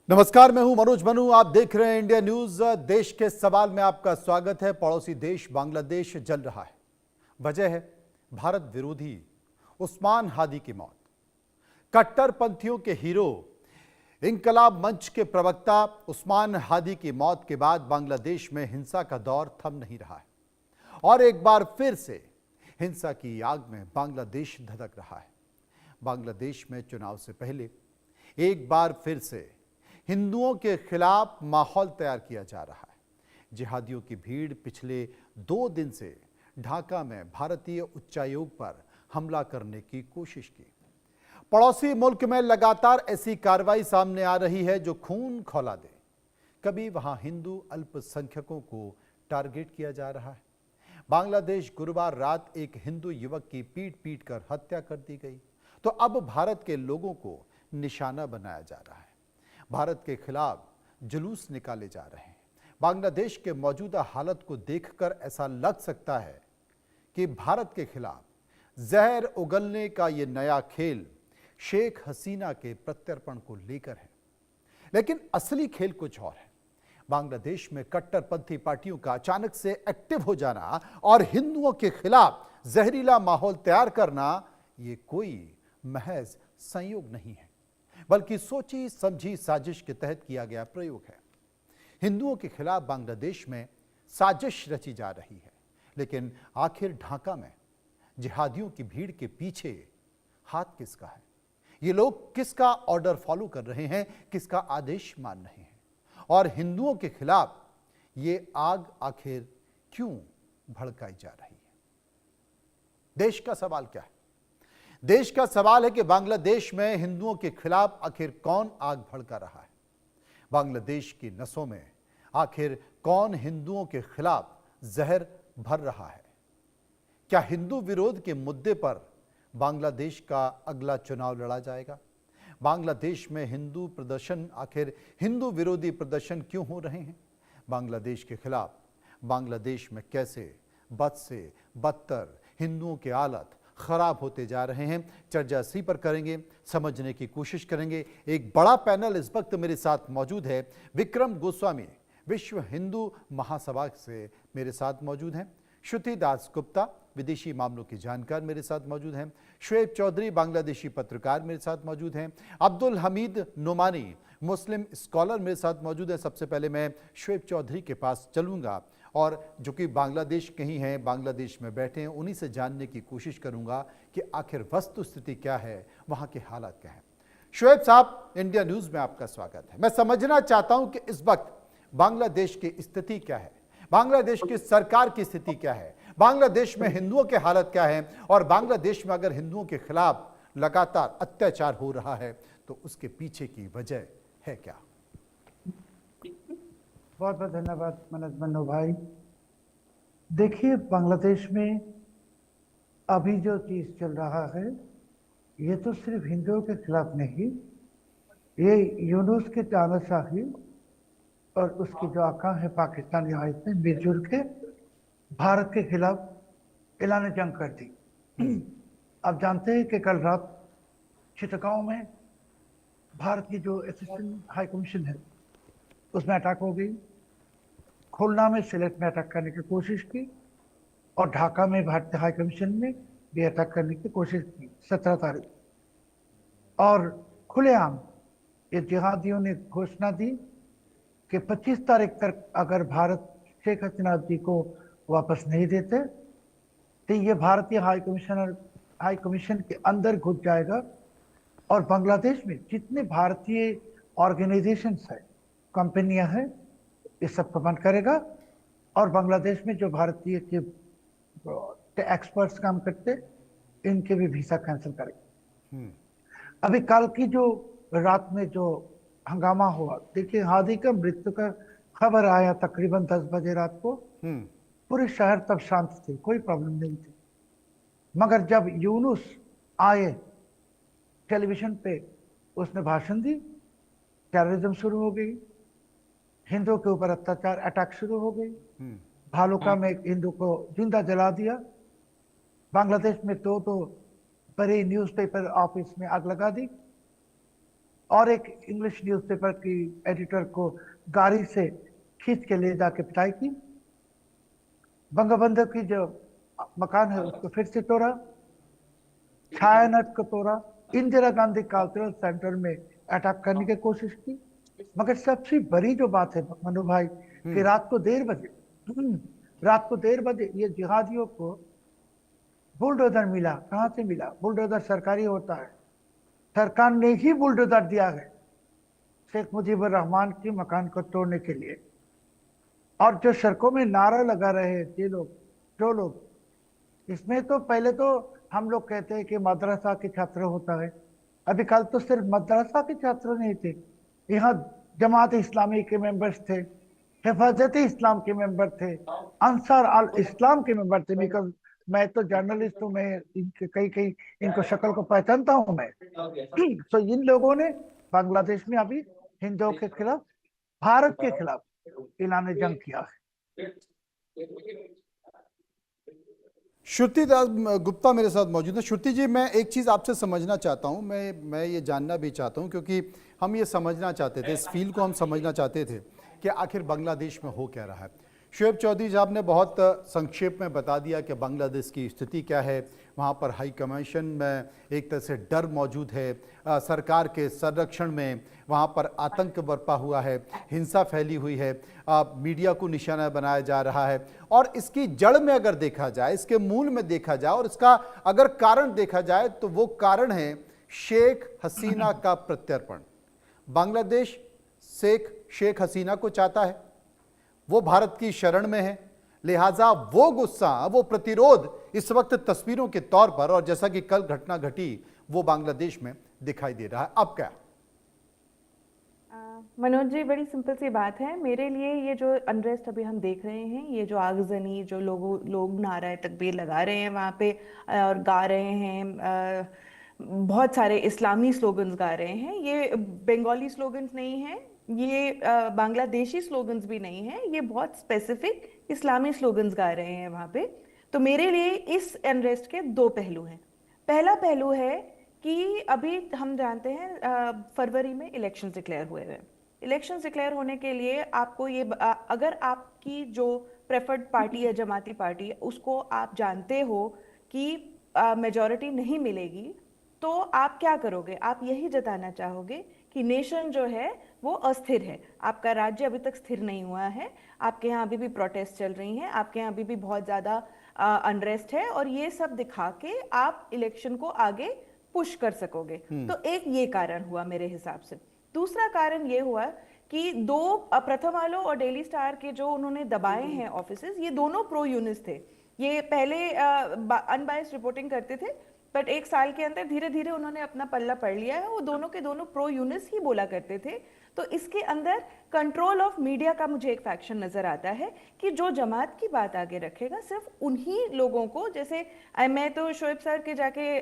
नमस्कार, मैं हूं मनोज मनु। आप देख रहे हैं इंडिया न्यूज। देश के सवाल में आपका स्वागत है। पड़ोसी देश बांग्लादेश जल रहा है। वजह है भारत विरोधी उस्मान हादी की मौत। कट्टरपंथियों के हीरो इंकलाब मंच के प्रवक्ता उस्मान हादी की मौत के बाद बांग्लादेश में हिंसा का दौर थम नहीं रहा है और एक बार फिर से हिंसा की आग में बांग्लादेश धधक रहा है। बांग्लादेश में चुनाव से पहले एक बार फिर से हिंदुओं के खिलाफ माहौल तैयार किया जा रहा है। जिहादियों की भीड़ पिछले 2 दिन से ढाका में भारतीय उच्चायोग पर हमला करने की कोशिश की। पड़ोसी मुल्क में लगातार ऐसी कार्रवाई सामने आ रही है जो खून खौला दे। कभी वहां हिंदू अल्पसंख्यकों को टारगेट किया जा रहा है। बांग्लादेश गुरुवार रात एक हिंदू युवक की पीट कर हत्या कर दी गई, तो अब भारत के लोगों को निशाना बनाया जा रहा है। भारत के खिलाफ जुलूस निकाले जा रहे हैं। बांग्लादेश के मौजूदा हालत को देखकर ऐसा लग सकता है कि भारत के खिलाफ जहर उगलने का यह नया खेल शेख हसीना के प्रत्यर्पण को लेकर है। लेकिन असली खेल कुछ और है। बांग्लादेश में कट्टरपंथी पार्टियों का अचानक से एक्टिव हो जाना और हिंदुओं के खिलाफ जहरीला माहौल तैयार करना, यह कोई महज संयोग नहीं है, बल्कि सोची समझी साजिश के तहत किया गया प्रयोग है। हिंदुओं के खिलाफ बांग्लादेश में साजिश रची जा रही है, लेकिन आखिर ढाका में जिहादियों की भीड़ के पीछे हाथ किसका है? ये लोग किसका ऑर्डर फॉलो कर रहे हैं, किसका आदेश मान रहे हैं? और हिंदुओं के खिलाफ ये आग आखिर क्यों भड़काई जा रही है? देश का सवाल क्या है? देश का सवाल है कि बांग्लादेश में हिंदुओं के खिलाफ आखिर कौन आग भड़का रहा है? बांग्लादेश की नसों में आखिर कौन हिंदुओं के खिलाफ जहर भर रहा है? क्या हिंदू विरोध के मुद्दे पर बांग्लादेश का अगला चुनाव लड़ा जाएगा? बांग्लादेश में हिंदू प्रदर्शन आखिर हिंदू विरोधी प्रदर्शन क्यों हो रहे हैं? बांग्लादेश के खिलाफ बांग्लादेश में कैसे बद से बदतर हिंदुओं के हालत खराब होते जा रहे हैं? चर्चा इसी पर करेंगे, समझने की कोशिश करेंगे। एक बड़ा पैनल इस वक्त मेरे साथ मौजूद है। विक्रम गोस्वामी विश्व हिंदू महासभा से मेरे साथ मौजूद हैं। श्रुति दास गुप्ता विदेशी मामलों की जानकार मेरे साथ मौजूद हैं। शुएब चौधरी बांग्लादेशी पत्रकार मेरे साथ मौजूद हैं। अब्दुल हमीद नोमानी मुस्लिम स्कॉलर मेरे साथ मौजूद है। सबसे पहले मैं शुएब चौधरी के पास चलूंगा और जो कि बांग्लादेश कहीं हैं, बांग्लादेश में बैठे हैं, उन्हीं से जानने की कोशिश करूंगा कि आखिर वस्तु स्थिति क्या है, वहां के हालात क्या है। शुएब साहब, इंडिया न्यूज में आपका स्वागत है। मैं समझना चाहता हूं कि इस वक्त बांग्लादेश की स्थिति क्या है, बांग्लादेश की सरकार की स्थिति क्या है, बांग्लादेश में हिंदुओं की हालत क्या है, और बांग्लादेश में अगर हिंदुओं के खिलाफ लगातार अत्याचार हो रहा है तो उसके पीछे की वजह है क्या? बहुत बहुत धन्यवाद मनोज मनु भाई। देखिए, बांग्लादेश में अभी जो चीज चल रहा है ये तो सिर्फ हिंदुओं के खिलाफ नहीं, ये यूनुस की तानाशाही और उसकी जो आका है पाकिस्तानी आयत ने मिलजुल के भारत के खिलाफ ऐलान जंग कर दी। आप जानते हैं कि कल रात चिटगांव में भारत की जो असिस्टेंट हाई कमीशन है उसमें अटैक हो गई। खुलना में सिलेट में अटैक करने की कोशिश की और ढाका में भारतीय हाई कमीशन ने भी अटैक करने की कोशिश की 17 तारीख। और खुलेआम ये जिहादियों ने घोषणा दी कि 25 तारीख तक अगर भारत शेख हसीना जी को वापस नहीं देते तो ये भारतीय हाई कमीशन के अंदर घुस जाएगा और बांग्लादेश में जितने भारतीय ऑर्गेनाइजेशंस है, कंपनियां हैं, ये सबको बंद करेगा और बांग्लादेश में जो भारतीय के एक्सपर्ट्स काम करते इनके भी वीजा कैंसिल करेगा। अभी कल की जो रात में जो हंगामा हुआ, देखिए हादी का मृत्यु का खबर आया तकरीबन 10 बजे रात को। पूरे शहर तब शांत थे, कोई प्रॉब्लम नहीं थी। मगर जब यूनुस आए टेलीविजन पे, उसने भाषण दी, टेररिज्म शुरू हो गई, हिंदुओं के ऊपर अत्याचार अटैक शुरू हो गई। भालुका में एक हिंदू को जिंदा जला दिया। बांग्लादेश में तो बड़े न्यूज़पेपर ऑफिस में आग लगा दी। और एक इंग्लिश न्यूज़पेपर की एडिटर को गाड़ी से खींच के ले जाके पिटाई की। बंगबंधु की जो मकान है उसको फिर से तोड़ा, छायानट को तोड़ा, इंदिरा गांधी कल्चरल सेंटर में अटैक करने की कोशिश की। मगर सबसे बड़ी जो बात है मनु भाई, कि रात को 1:30 बजे ये जिहादियों को बुलडोजर मिला। कहाँ से मिला? बुलडोजर सरकारी होता है, सरकार ने ही बुलडोजर दिया है शेख मुजीबुर रहमान के मकान को तोड़ने के लिए। और जो सड़कों में नारा लगा रहे हैं ये लोग, जो लोग, इसमें तो पहले तो हम लोग कहते हैं कि मदरसा के छात्र होता है। अभी कल तो सिर्फ मदरसा के छात्र नहीं थे, यहाँ जमात इस्लामी के मेंबर्स थे, हिफाजत इस्लाम के मेंबर थे, अंसार अल इस्लाम के मेंबर थे। बिकॉज मैं तो जर्नलिस्ट हूँ, मैं इनके कई कई इनको शक्ल को पहचानता हूँ मैं। तो इन लोगों ने बांग्लादेश में अभी हिंदुओं के खिलाफ, भारत के खिलाफ ऐलान जंग किया है। श्रुति दास गुप्ता मेरे साथ मौजूद है। श्रुति जी, मैं एक चीज़ आपसे समझना चाहता हूं, मैं ये जानना भी चाहता हूं, क्योंकि हम ये समझना चाहते थे, इस फील को हम समझना चाहते थे कि आखिर बांग्लादेश में हो क्या रहा है। शुएब चौधरी साहब ने बहुत संक्षेप में बता दिया कि बांग्लादेश की स्थिति क्या है। वहाँ पर हाई कमीशन में एक तरह से डर मौजूद है, सरकार के संरक्षण में वहाँ पर आतंक बरपा हुआ है, हिंसा फैली हुई है, मीडिया को निशाना बनाया जा रहा है। और इसकी जड़ में अगर देखा जाए, इसके मूल में देखा जाए और इसका अगर कारण देखा जाए, तो वो कारण है शेख हसीना का प्रत्यर्पण। बांग्लादेश शेख हसीना को चाहता है, वो भारत की शरण में है, लिहाजा वो गुस्सा, वो प्रतिरोध इस वक्त तस्वीरों के तौर पर, और जैसा कि कल घटना घटी, वो बांग्लादेश में दिखाई दे रहा है। अब क्या? मनोज जी, बड़ी सिंपल सी बात है मेरे लिए। ये जो अनरेस्ट अभी हम देख रहे हैं, ये जो आगजनी, जो लोग नारा तकबीर लगा रहे हैं वहाँ पे और गा रहे हैं, बहुत सारे इस्लामी स्लोगन्स गा रहे हैं। ये बंगाली स्लोगन्स नहीं हैं, ये बांग्लादेशी स्लोगन्स भी नहीं हैं, ये बहुत स्पेसिफिक इस्लामी स्लोगन्स गा रहे हैं वहाँ पे। तो मेरे लिए इस अनरेस्ट के दो पहलू हैं। पहला पहलू है कि अभी हम जानते हैं फरवरी में इलेक्शन डिक्लेयर हुए हैं। इलेक्शन डिक्लेयर होने के लिए आपको ये अगर आपकी जो प्रेफर्ड पार्टी है, जमाती पार्टी, उसको आप जानते हो कि मेजॉरिटी नहीं मिलेगी, तो आप क्या करोगे? आप यही जताना चाहोगे कि नेशन जो है वो अस्थिर है, आपका राज्य अभी तक स्थिर नहीं हुआ है, आपके यहाँ अभी भी प्रोटेस्ट चल रही हैं, आपके यहाँ अभी भी बहुत ज़्यादा अनरेस्ट है, और ये सब दिखा के आप इलेक्शन को आगे पुश कर सकोगे। तो एक ये कारण हुआ मेरे हिसाब से। दूसरा कारण ये हुआ कि दो प्रथम आलो और डेली स्टार के जो उन्होंने दबाए हैं ऑफिसेस, ये दोनों प्रो यूनिस थे। ये पहले अनबायस्ड रिपोर्टिंग करते थे, बट एक साल के अंदर धीरे धीरे उन्होंने अपना पल्ला पढ़ लिया है। वो दोनों के दोनों प्रो यूनिस ही बोला करते थे। तो इसके अंदर कंट्रोल ऑफ मीडिया का मुझे एक फैक्शन नजर आता है कि जो जमात की बात आगे रखेगा सिर्फ उन्हीं लोगों को, जैसे मैं तो शोएब सर के जाके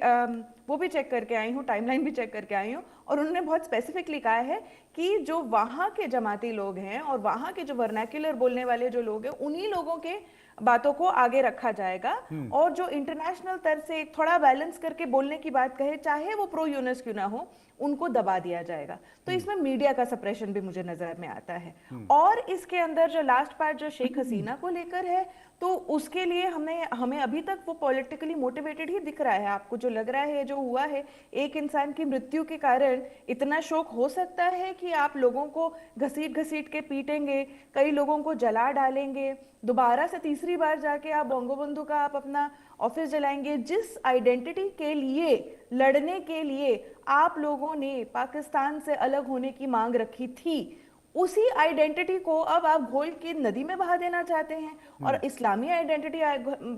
वो भी चेक करके आई हूँ, टाइमलाइन भी चेक करके आई हूँ, और उन्होंने बहुत स्पेसिफिकली कहा है कि जो वहाँ के जमाती लोग हैं और वहाँ के जो वर्नाक्युलर बोलने वाले जो लोग हैं, उन्हीं लोगों के बातों को आगे रखा जाएगा, और जो इंटरनेशनल तरह से थोड़ा बैलेंस करके बोलने की बात कहे, चाहे वो प्रो यूनिस क्यों ना हो, उनको दबा दिया जाएगा। तो इसमें मीडिया का सप्रेशन भी मुझे नजर में आता है। और इसके अंदर जो लास्ट पार्ट जो शेख हसीना को लेकर है, तो उसके लिए हमें अभी तक वो पॉलिटिकली मोटिवेटेड ही दिख रहा है। आपको जो लग रहा है, जो हुआ है, एक इंसान की मृत्यु के कारण इतना शोक हो सकता है कि आप लोगों को घसीट घसीट के पीटेंगे, कई लोगों को जला डालेंगे, दोबारा से तीसरी बार जाके आप बंगबंधु का आप अपना ऑफिस जलाएंगे। जिस आइडेंटिटी के लिए लड़ने के लिए आप लोगों ने पाकिस्तान से अलग होने की मांग रखी थी, उसी आइडेंटिटी को अब आप घोल के नदी में बहा देना चाहते हैं और इस्लामी आइडेंटिटी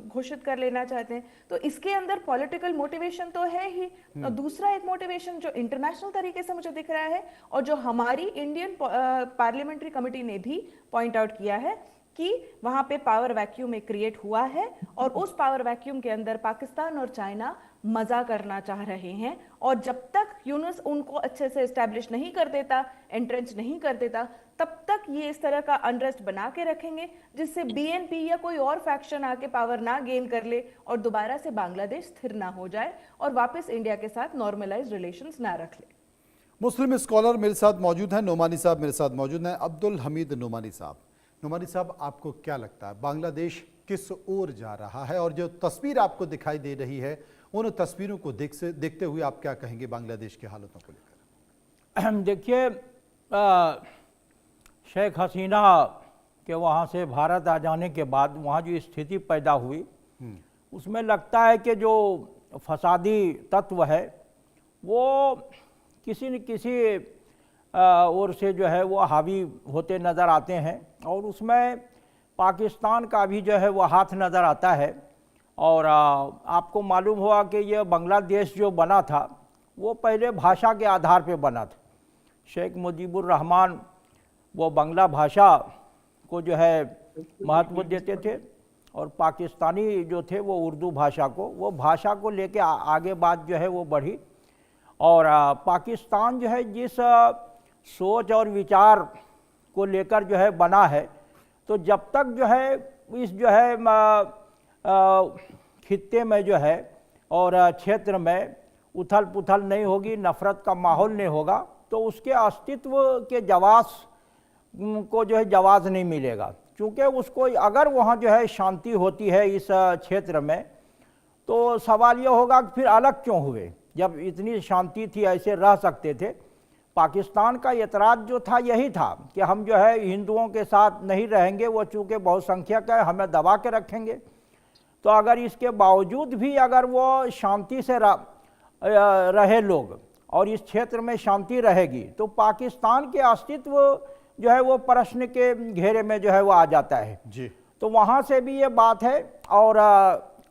घोषित कर लेना चाहते हैं। तो इसके अंदर पॉलिटिकल मोटिवेशन तो है ही, और दूसरा एक मोटिवेशन जो इंटरनेशनल तरीके से मुझे दिख रहा है, और जो हमारी इंडियन पार्लियामेंट्री कमेटी ने भी पॉइंट आउट किया है, कि वहां पे पावर वैक्यूम एक क्रिएट हुआ है, और उस पावर वैक्यूम के अंदर पाकिस्तान और चाइना मजा करना चाह रहे हैं। और जब तक यूनुस उनको अच्छे से एस्टैब्लिश नहीं कर देता, एंट्रेंच नहीं कर देता, तब तक ये इस तरह का अनरेस्ट बना के रखेंगे, जिससे बीएनपी या कोई और फैक्शन आके पावर ना गेन कर ले और दोबारा से बांग्लादेश स्थिर ना हो जाए और वापस इंडिया के साथ नॉर्मलाइज्ड रिलेशंस ना रख ले। मुस्लिम स्कॉलर मेरे साथ मौजूद हैं, नोमानी साहब मेरे साथ मौजूद हैं। अब्दुल हमीद नोमानी साहब, आपको क्या लगता है बांग्लादेश किस ओर जा रहा है, और जो तस्वीर आपको दिखाई दे रही है उन तस्वीरों को देखते हुए आप क्या कहेंगे बांग्लादेश की हालतों को लेकर? देखिए, शेख हसीना के वहाँ से भारत आ जाने के बाद वहाँ जो स्थिति पैदा हुई उसमें लगता है कि जो फसादी तत्व है वो किसी न किसी ओर से जो है वो हावी होते नज़र आते हैं, और उसमें पाकिस्तान का भी जो है वो हाथ नज़र आता है। और आपको मालूम होगा कि ये बांग्लादेश जो बना था वो पहले भाषा के आधार पे बना था। शेख मुजीबुर रहमान वो बांग्ला भाषा को जो है महत्व देते थे, और पाकिस्तानी जो थे वो उर्दू भाषा को लेके आगे बात जो है वो बढ़ी। और पाकिस्तान जो है जिस सोच और विचार को लेकर जो है बना है, तो जब तक जो है इस जो है खित्ते में जो है और क्षेत्र में उथल पुथल नहीं होगी, नफ़रत का माहौल नहीं होगा, तो उसके अस्तित्व के जवाब को जो है जवाब नहीं मिलेगा। क्योंकि उसको अगर वहाँ जो है शांति होती है इस क्षेत्र में, तो सवाल ये होगा कि फिर अलग क्यों हुए, जब इतनी शांति थी ऐसे रह सकते थे। पाकिस्तान का एतराज़ जो था यही था कि हम जो है हिंदुओं के साथ नहीं रहेंगे, वो चूँकि बहुसंख्यक है हमें दबा के रखेंगे। तो अगर इसके बावजूद भी अगर वो शांति से रहे लोग और इस क्षेत्र में शांति रहेगी, तो पाकिस्तान के अस्तित्व जो है वो प्रश्न के घेरे में जो है वो आ जाता है जी। तो वहाँ से भी ये बात है। और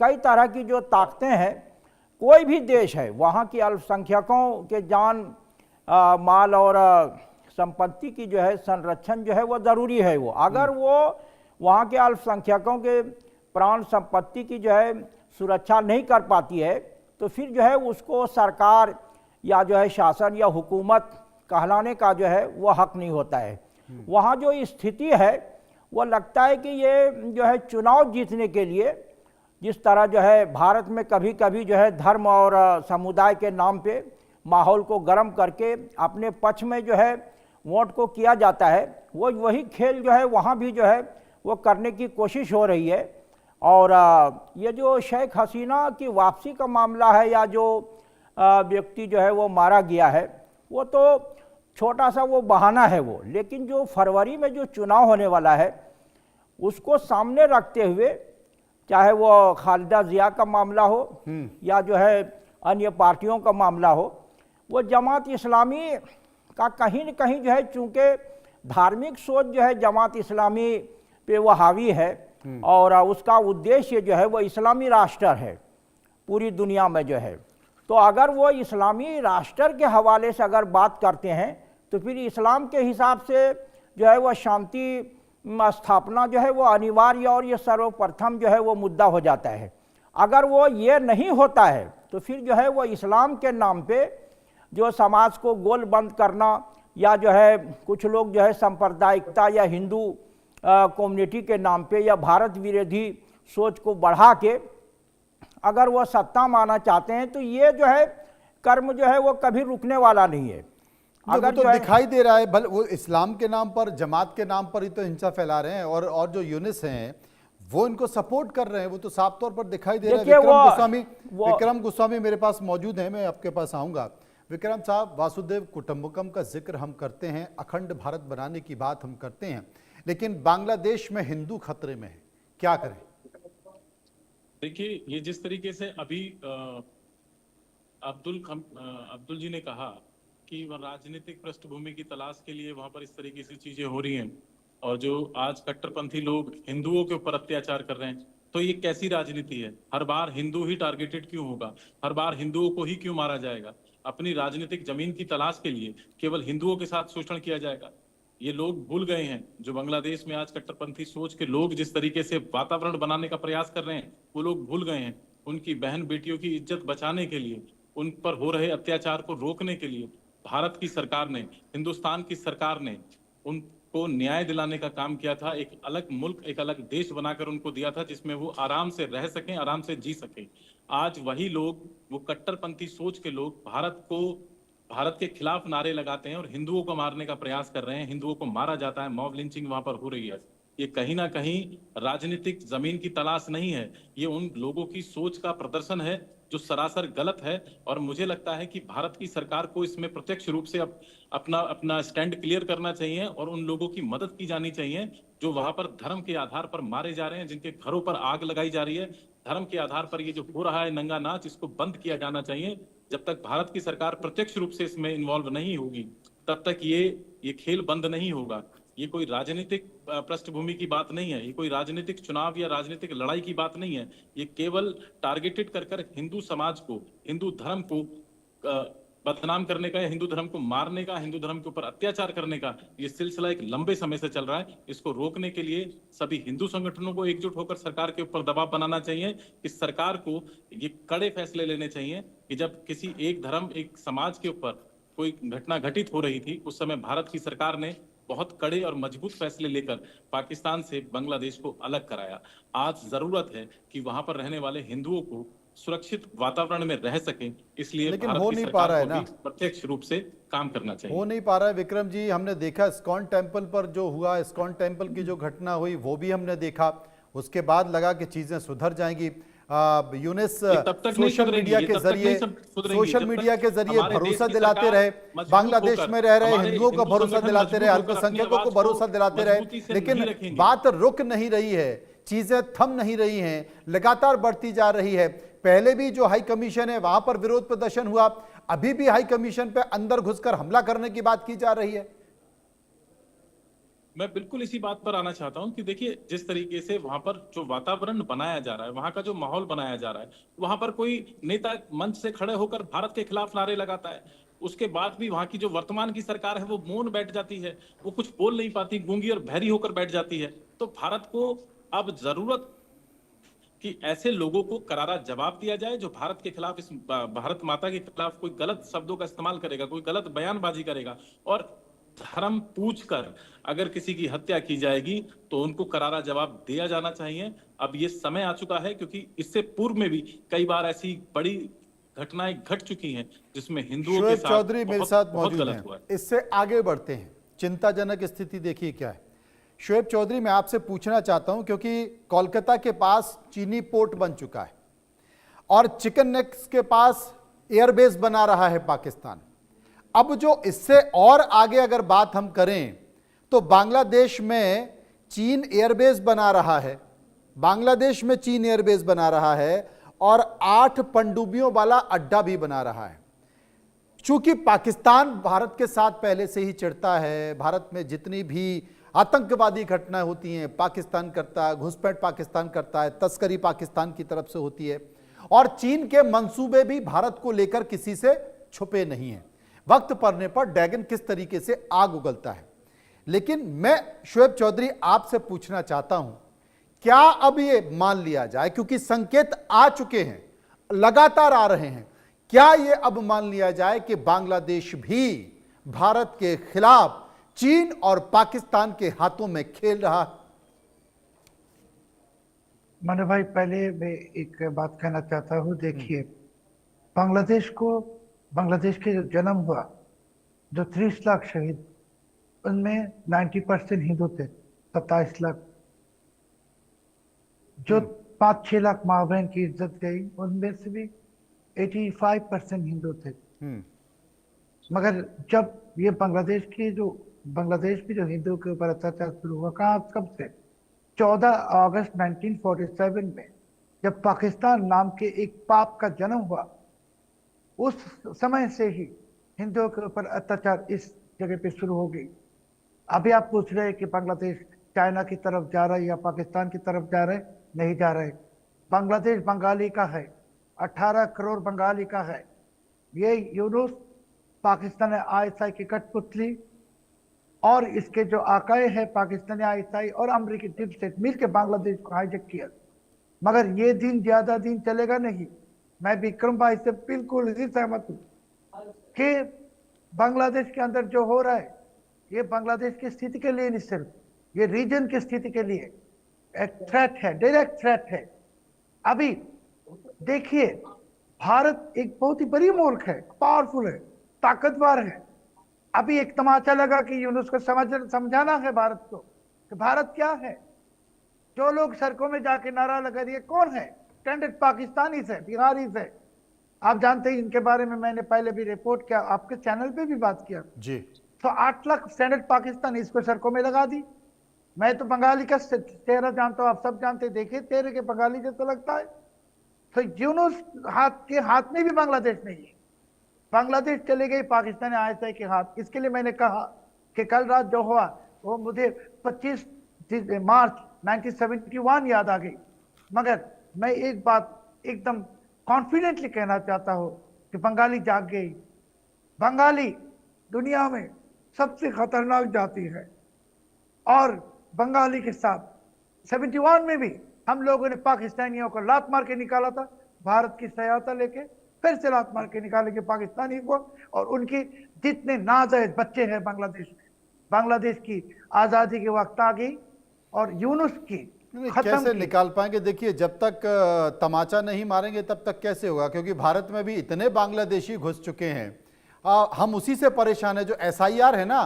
कई तरह की जो ताकतें हैं, कोई भी देश है वहाँ की अल्पसंख्यकों के जान माल और संपत्ति की जो है संरक्षण जो है वो ज़रूरी है। वो अगर वो वहाँ के अल्पसंख्यकों के प्राण संपत्ति की जो है सुरक्षा नहीं कर पाती है, तो फिर जो है उसको सरकार या जो है शासन या हुकूमत कहलाने का जो है वो हक नहीं होता है। वहाँ जो स्थिति है वो लगता है कि ये जो है चुनाव जीतने के लिए, जिस तरह जो है भारत में कभी कभी जो है धर्म और समुदाय के नाम पे माहौल को गर्म करके अपने पक्ष में जो है वोट को किया जाता है, वो वही खेल जो है वहाँ भी जो है वो करने की कोशिश हो रही है। और ये जो शेख हसीना की वापसी का मामला है या जो व्यक्ति जो है वो मारा गया है, वो तो छोटा सा वो बहाना है वो, लेकिन जो फरवरी में जो चुनाव होने वाला है उसको सामने रखते हुए, चाहे वो खालिदा जिया का मामला हो या जो है अन्य पार्टियों का मामला हो, वो जमात इस्लामी का कहीं न कहीं जो है चूँकि धार्मिक सोच जो है जमात इस्लामी पे वो हावी है, और उसका उद्देश्य जो है वो इस्लामी राष्ट्र है पूरी दुनिया में जो है। तो अगर वो इस्लामी राष्ट्र के हवाले से अगर बात करते हैं, तो फिर इस्लाम के हिसाब से जो है वो शांति स्थापना जो है वो अनिवार्य और ये सर्वप्रथम जो है वो मुद्दा हो जाता है। अगर वो ये नहीं होता है, तो फिर जो है वो इस्लाम के नाम पे जो समाज को गोल बंद करना, या जो है कुछ लोग जो है सांप्रदायिकता या हिंदू कम्युनिटी के नाम पे या भारत विरोधी सोच को बढ़ा के अगर वो सत्ता माना चाहते हैं, तो ये जो है कर्म जो है वो कभी रुकने वाला नहीं है। अगर तो दिखाई दे रहा है भले वो इस्लाम के नाम पर, जमात के नाम पर ही तो हिंसा फैला रहे हैं, और जो यूनिस हैं वो इनको सपोर्ट कर रहे हैं, वो तो साफ तौर पर दिखाई दे रहा है। विक्रम गोस्वामी मेरे पास मौजूद है, मैं आपके पास आऊंगा। विक्रम साहब, वासुदेव कुटुंबकम का जिक्र हम करते हैं, अखंड भारत बनाने की बात हम करते हैं, लेकिन बांग्लादेश में हिंदू खतरे में है, क्या करें? देखिए, ये जिस तरीके से अभी अब्दुल जी ने कहा कि वह राजनीतिक पृष्ठभूमि की तलाश के लिए वहां पर इस तरीके से चीजें हो रही हैं, और जो आज कट्टरपंथी लोग हिंदुओं के ऊपर अत्याचार कर रहे हैं, तो ये कैसी राजनीति है? हर बार हिंदू ही टारगेटेड क्यों होगा? हर बार हिंदुओं को ही क्यों मारा जाएगा? अपनी राजनीतिक जमीन की तलाश के लिए केवल हिंदुओं के साथ शोषण किया जाएगा? ये लोग भूल गए हैं, जो बांग्लादेश में आज कट्टरपंथी सोच के लोग जिस तरीके से वातावरण बनाने का प्रयास कर रहे हैं, वो लोग भूल गए हैं। उनकी बहन बेटियों की इज्जत बचाने के लिए, उन पर हो रहे अत्याचार को रोकने के लिए भारत की सरकार ने, हिंदुस्तान की सरकार ने उनको न्याय दिलाने का काम किया था। एक अलग मुल्क, एक अलग देश बनाकर उनको दिया था, जिसमें वो आराम से रह सकें, आराम से जी सकें। आज वही लोग, वो कट्टरपंथी सोच के लोग भारत को भारत के खिलाफ नारे लगाते हैं और हिंदुओं को मारने का प्रयास कर रहे हैं, हिंदुओं को मारा जाता है, मॉब लिंचिंग वहां पर हो रही है। ये कहीं ना कहीं राजनीतिक जमीन की तलाश नहीं है, ये उन लोगों की सोच का प्रदर्शन है जो सरासर गलत है। और मुझे लगता है कि भारत की सरकार को इसमें प्रत्यक्ष रूप से अपना अपना स्टैंड क्लियर करना चाहिए और उन लोगों की मदद की जानी चाहिए जो वहां पर धर्म के आधार पर मारे जा रहे हैं, जिनके घरों पर आग लगाई जा रही है। धर्म के आधार पर ये जो हो रहा है नंगा नाच, इसको बंद किया जाना चाहिए। जब तक भारत की सरकार प्रत्यक्ष रूप से इसमें इन्वॉल्व नहीं होगी, तब तक ये खेल बंद नहीं होगा। ये कोई राजनीतिक पृष्ठभूमि की बात नहीं है, ये कोई राजनीतिक चुनाव या राजनीतिक लड़ाई की बात नहीं है। ये केवल टारगेटेड कर हिंदू समाज को, हिंदू धर्म को बदनाम करने का, हिंदू धर्म को मारने का, हिंदू धर्म के ऊपर अत्याचार करने का ये सिलसिला एक लंबे समय से चल रहा है। इसको रोकने के लिए सभी हिंदू संगठनों को एकजुट होकर सरकार के ऊपर दबाव बनाना चाहिए कि सरकार को ये कड़े फैसले लेने चाहिए कि जब किसी एक धर्म, एक समाज के ऊपर कोई घटना घटित हो रही थी, उस समय भारत की सरकार ने बहुत कड़े और मजबूत फैसले लेकर पाकिस्तान से बांग्लादेश को अलग कराया। आज जरूरत है कि वहां पर रहने वाले हिंदुओं को सुरक्षित वातावरण में रह सकें, इसलिए लेकिन भारत हो की नहीं पा रहा सरकार है को ना, भी प्रत्यक्ष रूप से काम करना चाहिए। हो नहीं पा रहा है विक्रम जी। हमने देखा इस्कॉन टेम्पल पर जो हुआ, इस्कॉन टेम्पल की जो घटना हुई वो भी हमने देखा, उसके बाद लगा कि चीजें सुधर जाएंगी। यूनिस सोशल मीडिया के जरिए भरोसा दिलाते रहे, बांग्लादेश में रह रहे हिंदुओं को भरोसा दिलाते रहे, अल्पसंख्यकों को भरोसा दिलाते रहे, लेकिन बात रुक नहीं रही है, चीजें थम नहीं रही हैं, लगातार बढ़ती जा रही है। पहले भी जो हाई कमीशन है वहां पर विरोध प्रदर्शन हुआ, अभी भी हाई कमीशन पे अंदर घुसकर हमला करने की बात की जा रही है। मैं बिल्कुल इसी बात पर आना चाहता हूं कि देखिए, जिस तरीके से वहां पर जो वातावरण बनाया जा रहा है, वहां का जो माहौल बनाया जा रहा है, वहां पर कोई नेता मंच से खड़े होकर भारत के खिलाफ नारे लगाता है, उसके बाद भी वहां की जो वर्तमान की सरकार है वो मौन बैठ जाती है, वो कुछ बोल नहीं पाती, गूंगी और बहरी होकर बैठ जाती है। तो भारत को अब जरूरत कि ऐसे लोगों को करारा जवाब दिया जाए जो भारत के खिलाफ, इस भारत माता के खिलाफ कोई गलत शब्दों का इस्तेमाल करेगा, कोई गलत बयानबाजी करेगा, और धर्म पूछकर अगर किसी की हत्या की जाएगी तो उनको करारा जवाब दिया जाना चाहिए। अब ये समय आ चुका है, क्योंकि इससे पूर्व में भी कई बार ऐसी बड़ी घटनाएं घट चुकी हैं जिसमें हिंदुओं के शोएब साथ चौधरी मेरे साथ बहुत मौजूद गलत हुआ हैं, है। इससे आगे बढ़ते हैं। चिंताजनक स्थिति देखिए क्या है। शोएब चौधरी, मैं आपसे पूछना चाहता हूं, क्योंकि कोलकाता के पास चीनी पोर्ट बन चुका है और चिकन नेक्स के पास एयरबेस बना रहा है पाकिस्तान। अब जो इससे और आगे अगर बात हम करें तो बांग्लादेश में चीन एयरबेस बना रहा है, बांग्लादेश में चीन एयरबेस बना रहा है और 8 पनडुब्बियों वाला अड्डा भी बना रहा है। चूंकि पाकिस्तान भारत के साथ पहले से ही चिढ़ता है, भारत में जितनी भी आतंकवादी घटनाएं होती हैं पाकिस्तान करता है, घुसपैठ पाकिस्तान करता है, तस्करी पाकिस्तान की तरफ से होती है, और चीन के मंसूबे भी भारत को लेकर किसी से छुपे नहीं हैं। वक्त पड़ने पर ड्रैगन किस तरीके से आग उगलता है। लेकिन मैं शोएब चौधरी आपसे पूछना चाहता हूं, क्या अब ये मान लिया जाए, क्योंकि संकेत आ चुके हैं, लगातार आ रहे हैं, क्या ये अब मान लिया जाए कि बांग्लादेश भी भारत के खिलाफ चीन और पाकिस्तान के हाथों में खेल रहा है? मनु भाई, पहले मैं एक बात कहना चाहता हूँ। देखिए, बांग्लादेश के जो जन्म हुआ, जो 30 लाख शहीद, उनमें 90% हिंदू थे, 27 लाख। जो 5-6 लाख माँ बहन की इज्जत गई, उनमें से भी 85% हिंदू थे। मगर जब ये बांग्लादेश में जो हिंदुओं के ऊपर अत्याचार शुरू हुआ, कब से? 14 अगस्त 1947 में, जब पाकिस्तान नाम के एक पाप का जन्म हुआ, उस समय से ही हिंदुओं के ऊपर अत्याचार इस जगह पे शुरू हो गई। अभी आप पूछ रहे हैं कि बांग्लादेश चाइना की तरफ जा रहा है या पाकिस्तान की तरफ जा रहा है? नहीं जा रहे। बांग्लादेश बंगाली का है, 18 करोड़ बंगाली का है। ये यूनुस पाकिस्तान आईएसआई की कठपुतली और इसके जो आकाए हैं पाकिस्तानी आईएसआई और अमेरिकी डीप स्टेट मिलकर बांग्लादेश को हाईजैक किया। मगर ये दिन ज्यादा दिन चलेगा नहीं। मैं विक्रम भाई से बिल्कुल ही सहमत हूँ कि बांग्लादेश के अंदर जो हो रहा है, ये बांग्लादेश की स्थिति के लिए नहीं, सिर्फ ये रीजन की स्थिति के लिए एक थ्रेट है, डायरेक्ट थ्रेट है। अभी देखिए, भारत एक बहुत ही बड़ी मुल्क है, पावरफुल है, ताकतवर है। अभी एक तमाचा लगा कि यूनुस को समझाना है भारत को कि भारत क्या है। जो लोग सड़कों में जाके नारा लगा दिए कौन है? स्टैंडर्ड पाकिस्तानी से, बिहारी से। आप जानते हैं इनके बारे में मैंने पहले भी रिपोर्ट किया, आपके चैनल पे भी बात किया जी। तो 8 लाख स्टैंडर्ड पाकिस्तानी इसको सड़कों में लगा दी। मैं तो बंगाली का चेहरा जानता हूं, आप सब जानते, देखे तेरे के बंगाली जैसा लगता है। तो यूनुस हाथ में भी बांग्लादेश नहीं है। बांग्लादेश चले गई पाकिस्तान आईएसआई के हाथ। इसके लिए मैंने कहा कि कल रात जो हुआ वो मुझे 25 मार्च 1971 याद आ गई। मगर मैं एक बात एकदम कॉन्फिडेंटली कहना चाहता हूं कि बंगाली जाग गई। बंगाली दुनिया में सबसे खतरनाक जाति है और बंगाली के साथ 71 में भी हम लोगों ने पाकिस्तानियों को लात मार के निकाला था, भारत की सहायता लेके फिर से लात मार के निकालेंगे पाकिस्तानी को। और उनके जितने नाजायज बच्चे हैं बांग्लादेश में, बांग्लादेश की आज़ादी के वक्त आ गई और यूनुस की कैसे निकाल पाएंगे? देखिए, जब तक तमाचा नहीं मारेंगे तब तक कैसे होगा, क्योंकि भारत में भी इतने बांग्लादेशी घुस चुके हैं। हम उसी से परेशान है। जो SIR है ना,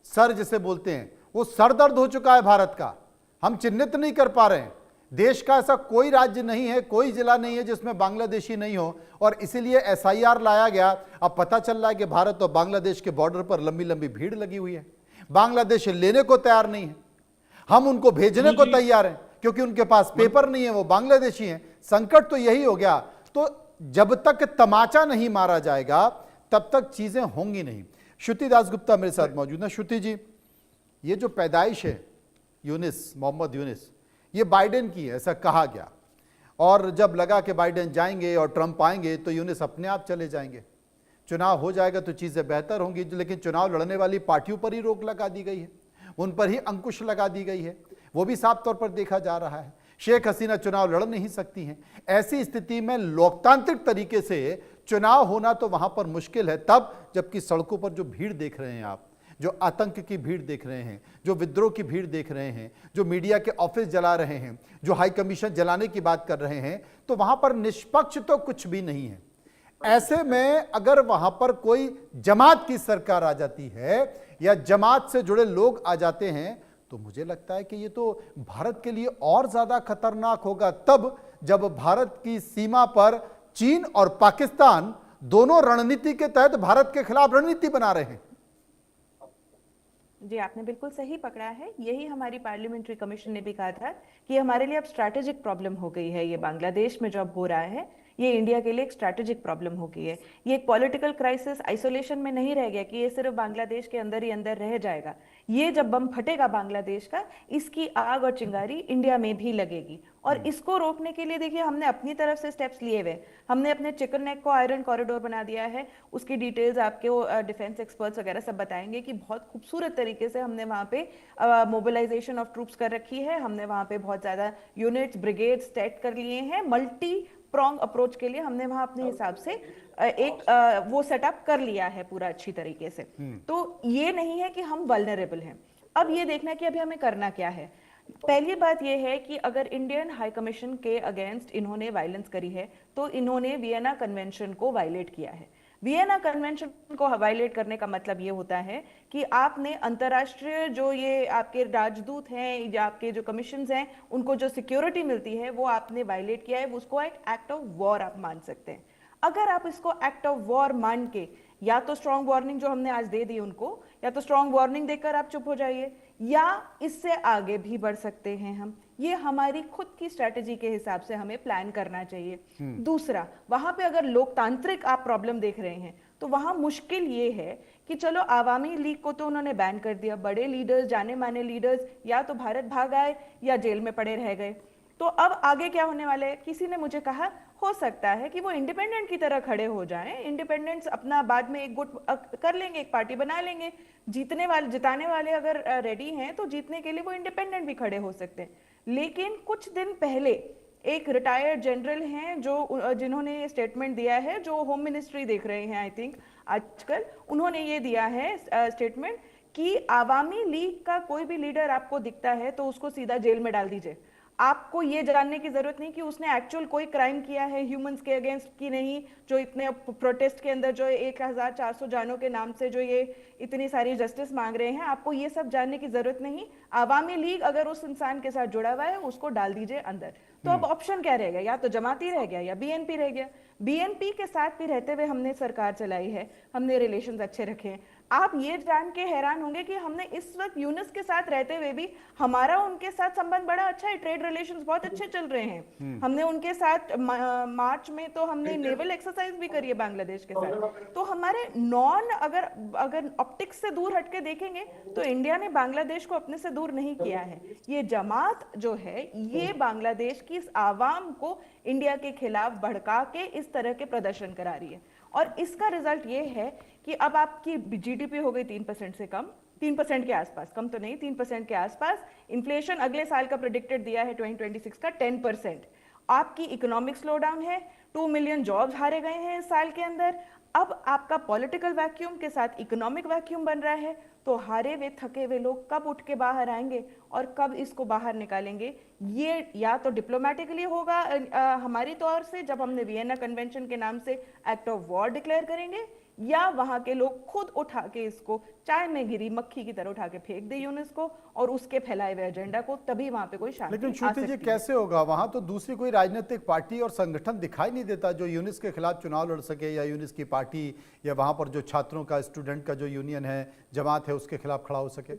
सर जिसे बोलते हैं, वो सर दर्द हो चुका है भारत का। हम चिन्हित नहीं कर पा रहे हैं। देश का ऐसा कोई राज्य नहीं है, कोई जिला नहीं है जिसमें बांग्लादेशी नहीं हो, और इसीलिए SIR लाया गया। अब पता चल रहा है कि भारत और बांग्लादेश के बॉर्डर पर लंबी लंबी भीड़ लगी हुई है। बांग्लादेश लेने को तैयार नहीं है, हम उनको भेजने को तैयार हैं क्योंकि उनके पास पेपर नहीं है, वो बांग्लादेशी हैं। संकट तो यही हो गया। तो जब तक तमाचा नहीं मारा जाएगा तब तक चीजें होंगी नहीं। श्रुति दासगुप्ता मेरे साथ मौजूद है। श्रुति जी, ये जो पैदाइश है यूनिस, मोहम्मद यूनिस, ये बाइडेन की है ऐसा कहा गया, और जब लगा कि बाइडेन जाएंगे और ट्रंप आएंगे तो यूनिस अपने आप चले जाएंगे। चुनाव हो जाएगा तो चीजें बेहतर होंगी, लेकिन चुनाव लड़ने वाली पार्टियों पर ही रोक लगा दी गई है, उन पर ही अंकुश लगा दी गई है। वो भी साफ तौर पर देखा जा रहा है। शेख हसीना चुनाव लड़ नहीं सकती हैं। ऐसी स्थिति में लोकतांत्रिक तरीके से चुनाव होना तो वहां पर मुश्किल है, तब जबकि सड़कों पर जो भीड़ देख रहे हैं आप, जो आतंक की भीड़ देख रहे हैं, जो विद्रोह की भीड़ देख रहे हैं, जो मीडिया के ऑफिस जला रहे हैं, जो हाई कमीशन जलाने की बात कर रहे हैं, तो वहां पर निष्पक्ष तो कुछ भी नहीं है। ऐसे में अगर वहां पर कोई जमात की सरकार आ जाती है या जमात से जुड़े लोग आ जाते हैं तो मुझे लगता है कि ये तो भारत के लिए और ज्यादा खतरनाक होगा, तब जब भारत की सीमा पर चीन और पाकिस्तान दोनों रणनीति के तहत भारत के खिलाफ रणनीति बना रहे हैं। जी, आपने बिल्कुल सही पकड़ा है। यही हमारी पार्लियामेंट्री कमीशन ने भी कहा था कि हमारे लिए अब स्ट्रैटेजिक प्रॉब्लम हो गई है। ये बांग्लादेश में जो अब हो रहा है, ये इंडिया के लिए एक स्ट्रैटेजिक प्रॉब्लम हो गई है। ये एक पॉलिटिकल क्राइसिस आइसोलेशन में नहीं रह गया कि ये सिर्फ बांग्लादेश के अंदर ही अंदर रह जाएगा। ये जब बम फटेगा बांग्लादेश का, इसकी आग और चिंगारी इंडिया में भी लगेगी। और इसको रोकने के लिए देखिए, हमने अपनी तरफ से स्टेप्स लिए हुए। हमने अपने चिकन नेक को आयरन कॉरिडोर बना दिया है। उसकी डिटेल्स आपके डिफेंस एक्सपर्ट्स वगैरह सब बताएंगे कि बहुत खूबसूरत तरीके से हमने वहाँ पे मोबिलाइजेशन ऑफ ट्रूप्स कर रखी है। हमने वहाँ पे बहुत ज़्यादा यूनिट्स, ब्रिगेड सेट कर लिए हैं। मल्टी प्रॉन्ग अप्रोच के लिए हमने वहां अपने हिसाब से एक वो सेटअप कर लिया है पूरा अच्छी तरीके से। तो ये नहीं है कि हम वल्नरेबल हैं। अब ये देखना कि अभी हमें करना क्या है। पहली बात यह है कि अगर इंडियन हाई कमीशन के अगेंस्ट इन्होंने वायलेंस करी है तो इन्होंने वियना कन्वेंशन को वायलेट किया है। वियना कन्वेंशन को वायलेट करने का मतलब ये होता है कि आपने अंतर्राष्ट्रीय जो ये आपके राजदूत हैं या आपके जो कमीशंस हैं, उनको जो सिक्योरिटी मिलती है वो आपने वायलेट किया है। उसको एक एक्ट ऑफ वॉर आप मान सकते हैं। अगर आप इसको एक्ट ऑफ वॉर मान के या तो स्ट्रॉन्ग वार्निंग जो हमने आज दे दी उनको, या तो स्ट्रॉन्ग वार्निंग देकर आप चुप हो जाइए, या इससे आगे भी बढ़ सकते हैं हम। ये हमारी खुद की स्ट्रेटेजी के हिसाब से हमें प्लान करना चाहिए। दूसरा, वहां पे अगर लोकतांत्रिक आप प्रॉब्लम देख रहे हैं तो वहां मुश्किल ये है कि चलो आवामी लीग को तो उन्होंने बैन कर दिया, बड़े लीडर्स, जाने माने लीडर्स या तो भारत भाग आए या जेल में पड़े रह गए। तो अब आगे क्या होने वाले है? किसी ने मुझे कहा हो सकता है कि वो इंडिपेंडेंट की तरह खड़े हो जाएं। इंडिपेंडेंट्स अपना बाद में एक गुट कर लेंगे, एक पार्टी बना लेंगे। जीतने वाले, जिताने वाले अगर रेडी हैं तो जीतने के लिए वो इंडिपेंडेंट भी खड़े हो सकते हैं। लेकिन कुछ दिन पहले एक रिटायर्ड जनरल हैं जो जिन्होंने ये स्टेटमेंट दिया है, जो होम मिनिस्ट्री देख रहे हैं आई थिंक आजकल, उन्होंने ये दिया है स्टेटमेंट कि आवामी लीग का कोई भी लीडर आपको दिखता है तो उसको सीधा जेल में डाल दीजिए। आपको ये जानने की जरूरत नहीं कि उसने एक्चुअल कोई क्राइम किया है ह्यूमंस के अगेंस्ट की नहीं, जो इतने प्रोटेस्ट के अंदर जो 1400 जानों के नाम से जो ये इतनी सारी जस्टिस मांग रहे हैं, आपको ये सब जानने की जरूरत नहीं। आवामी लीग अगर उस इंसान के साथ जुड़ा हुआ है उसको डाल दीजिए अंदर। तो अब ऑप्शन क्या रह गया, या तो जमाती रह गया या बीएनपी रह गया। बीएनपी के साथ भी रहते हुए हमने सरकार चलाई है, हमने रिलेशंस अच्छे रखे हैं। आप ये जान के हैरान होंगे कि हमने इस वक्त यूनिस के साथ रहते हुए भी हमारा उनके साथ संबंध बड़ा अच्छा है, ट्रेड रिलेशंस बहुत अच्छे चल रहे हैं। हमने उनके साथ मार्च में तो हमने नेवल एक्सरसाइज भी करी है बांग्लादेश के साथ। तो हमारे नॉन अगर ऑप्टिक्स से दूर हटके देखेंगे तो इंडिया ने बांग्लादेश को अपने से दूर नहीं किया है। ये जमात जो है ये बांग्लादेश की इस आवाम को इंडिया के खिलाफ भड़का के इस तरह के प्रदर्शन करा रही है, और इसका रिजल्ट ये है कि अब आपकी जीडीपी हो गई 3% से कम, 3% के आसपास, कम तो नहीं 3% के आसपास। इन्फ्लेशन अगले साल का प्रेडिक्टेड दिया है 2026 का 10%। आपकी इकोनॉमिक स्लोडाउन है, 2 मिलियन जॉब्स हारे गए हैं इस साल के अंदर। अब आपका पॉलिटिकल वैक्यूम के साथ इकोनॉमिक वैक्यूम बन रहा है। तो हारे हुए थके हुए लोग कब उठ के बाहर आएंगे और कब इसको बाहर निकालेंगे, ये या तो डिप्लोमेटिकली होगा हमारी तौर से, जब हमने वियना कन्वेंशन के नाम से एक्ट ऑफ वॉर डिक्लेयर करेंगे, या वहां के लोग खुद उठा के इसको चाय में गिरी मक्खी की तरह उठा के फेंक दे यूनिस को और उसके फैलाए हुए एजेंडा को, तभी वहां पे कोई शांति लेकिन आ श्रुति जी सकती है। कैसे होगा, वहां तो दूसरी कोई राजनीतिक पार्टी और संगठन दिखाई नहीं देता जो यूनिस के खिलाफ चुनाव लड़ सके, या यूनिस की पार्टी या वहां पर जो छात्रों का स्टूडेंट का जो यूनियन है, जमात है, उसके खिलाफ खड़ा हो सके।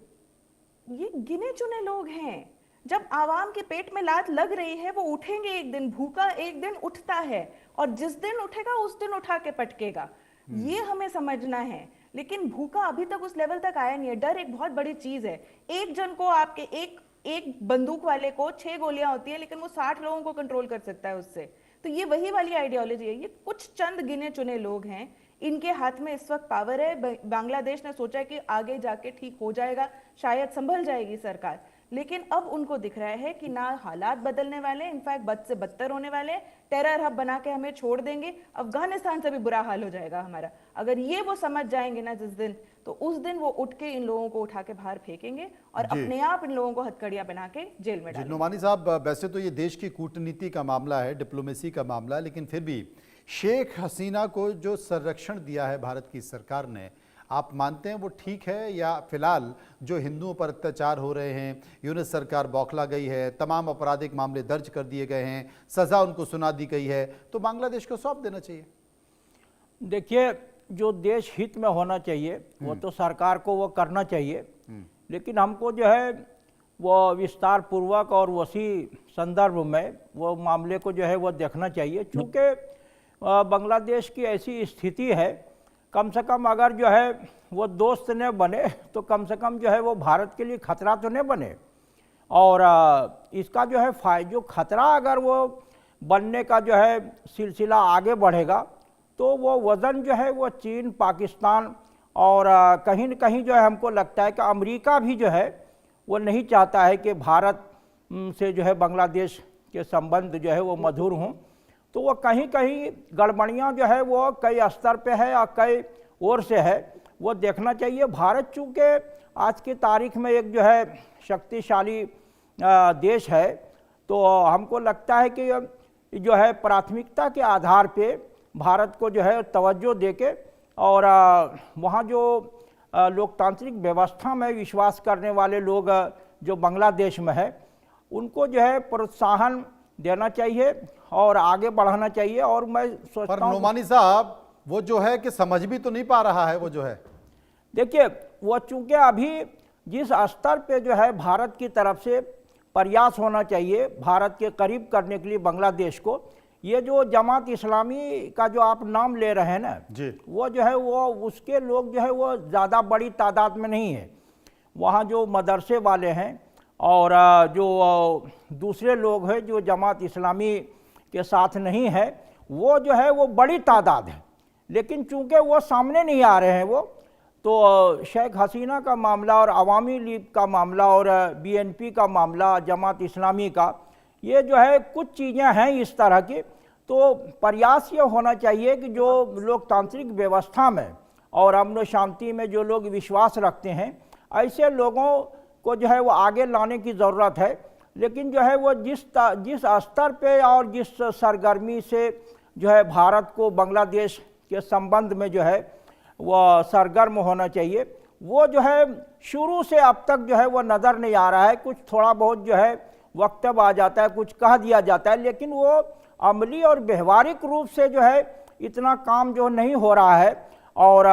ये गिने चुने लोग हैं। जब आवाम के पेट में लात लग रही है वो उठेंगे एक दिन, भूखा एक दिन उठता है, और जिस दिन उठेगा उस दिन उठा के पटकेगा, ये हमें समझना है। लेकिन भूखा अभी तक उस लेवल तक आया नहीं है। डर एक बहुत बड़ी चीज है। एक जन को आपके एक बंदूक वाले को 6 गोलियां होती है, लेकिन वो 60 लोगों को कंट्रोल कर सकता है उससे। तो ये वही वाली आइडियोलॉजी है। ये कुछ चंद गिने चुने लोग हैं, इनके हाथ में इस वक्त पावर है। बांग्लादेश ने सोचा कि आगे जाके ठीक हो जाएगा, शायद संभल जाएगी सरकार, लेकिन अब उनको दिख रहा है कि ना हालात बदलने वाले, इनफैक्ट बद से बदतर होने वाले, टेरर हब बना के हमें छोड़ देंगे, अफगानिस्तान से भी बुरा हाल हो जाएगा हमारा। अगर ये वो समझ जाएंगे ना जिस दिन, तो उस दिन वो उठ के इन लोगों को उठा के बाहर फेंकेंगे और अपने आप इन लोगों को हथकड़ियां बना के जेल में डालेंगे। नोमानी साहब, वैसे तो ये देश की कूटनीति का मामला है, डिप्लोमेसी का मामला है, लेकिन फिर भी शेख हसीना को जो संरक्षण दिया है भारत की सरकार ने, आप मानते हैं वो ठीक है, या फिलहाल जो हिंदुओं पर अत्याचार हो रहे हैं, यूनिस सरकार बौखला गई है, तमाम आपराधिक मामले दर्ज कर दिए गए हैं, सज़ा उनको सुना दी गई है, तो बांग्लादेश को सौंप देना चाहिए? देखिए, जो देश हित में होना चाहिए वो तो सरकार को वो करना चाहिए, लेकिन हमको जो है वो विस्तार पूर्वक और उसी संदर्भ में वो मामले को जो है वो देखना चाहिए। चूँकि बांग्लादेश की ऐसी स्थिति है, कम से कम अगर जो है वो दोस्त न बने तो कम से कम जो है वो भारत के लिए खतरा तो नहीं बने। और इसका जो है जो खतरा अगर वो बनने का जो है सिलसिला आगे बढ़ेगा तो वो वज़न जो है वो चीन, पाकिस्तान और कहीं न कहीं जो है हमको लगता है कि अमेरिका भी जो है वो नहीं चाहता है कि भारत से जो है बांग्लादेश के संबंध जो है वो मधुर हों। तो वो कहीं कहीं गड़बड़ियाँ जो है वो कई स्तर पे है और कई ओर से है, वो देखना चाहिए। भारत चूँकि आज की तारीख में एक जो है शक्तिशाली देश है, तो हमको लगता है कि जो है प्राथमिकता के आधार पे भारत को जो है तवज्जो देके और वहाँ जो लोकतांत्रिक व्यवस्था में विश्वास करने वाले लोग जो बांग्लादेश में है, उनको जो है प्रोत्साहन देना चाहिए और आगे बढ़ाना चाहिए। और मैं सोचता हूँ, नोमानी साहब, वो जो है कि समझ भी तो नहीं पा रहा है, वो जो है, देखिए वो चूँकि अभी जिस स्तर पे जो है भारत की तरफ से प्रयास होना चाहिए भारत के करीब करने के लिए बांग्लादेश को, ये जो जमात इस्लामी का जो आप नाम ले रहे हैं ना जी, वो जो है वो उसके लोग जो है वो ज़्यादा बड़ी तादाद में नहीं है। वहाँ जो मदरसे वाले हैं और जो दूसरे लोग हैं जो जमात इस्लामी के साथ नहीं है, वो जो है वो बड़ी तादाद है, लेकिन चूंकि वो सामने नहीं आ रहे हैं वो, तो शेख हसीना का मामला और अवामी लीग का मामला और बीएनपी का मामला, जमात इस्लामी का, ये जो है कुछ चीज़ें हैं इस तरह की। तो प्रयास ये होना चाहिए कि जो लोकतांत्रिक व्यवस्था में और अमन शांति में जो लोग विश्वास रखते हैं, ऐसे लोगों को जो है वो आगे लाने की ज़रूरत है। लेकिन जो है वो जिस स्तर पे और जिस सरगर्मी से जो है भारत को बांग्लादेश के संबंध में जो है वह सरगर्म होना चाहिए, वो जो है शुरू से अब तक जो है वो नज़र नहीं आ रहा है। कुछ थोड़ा बहुत जो है वक्तव्य आ जाता है, कुछ कह दिया जाता है, लेकिन वो अमली और व्यवहारिक रूप से जो है इतना काम जो नहीं हो रहा है। और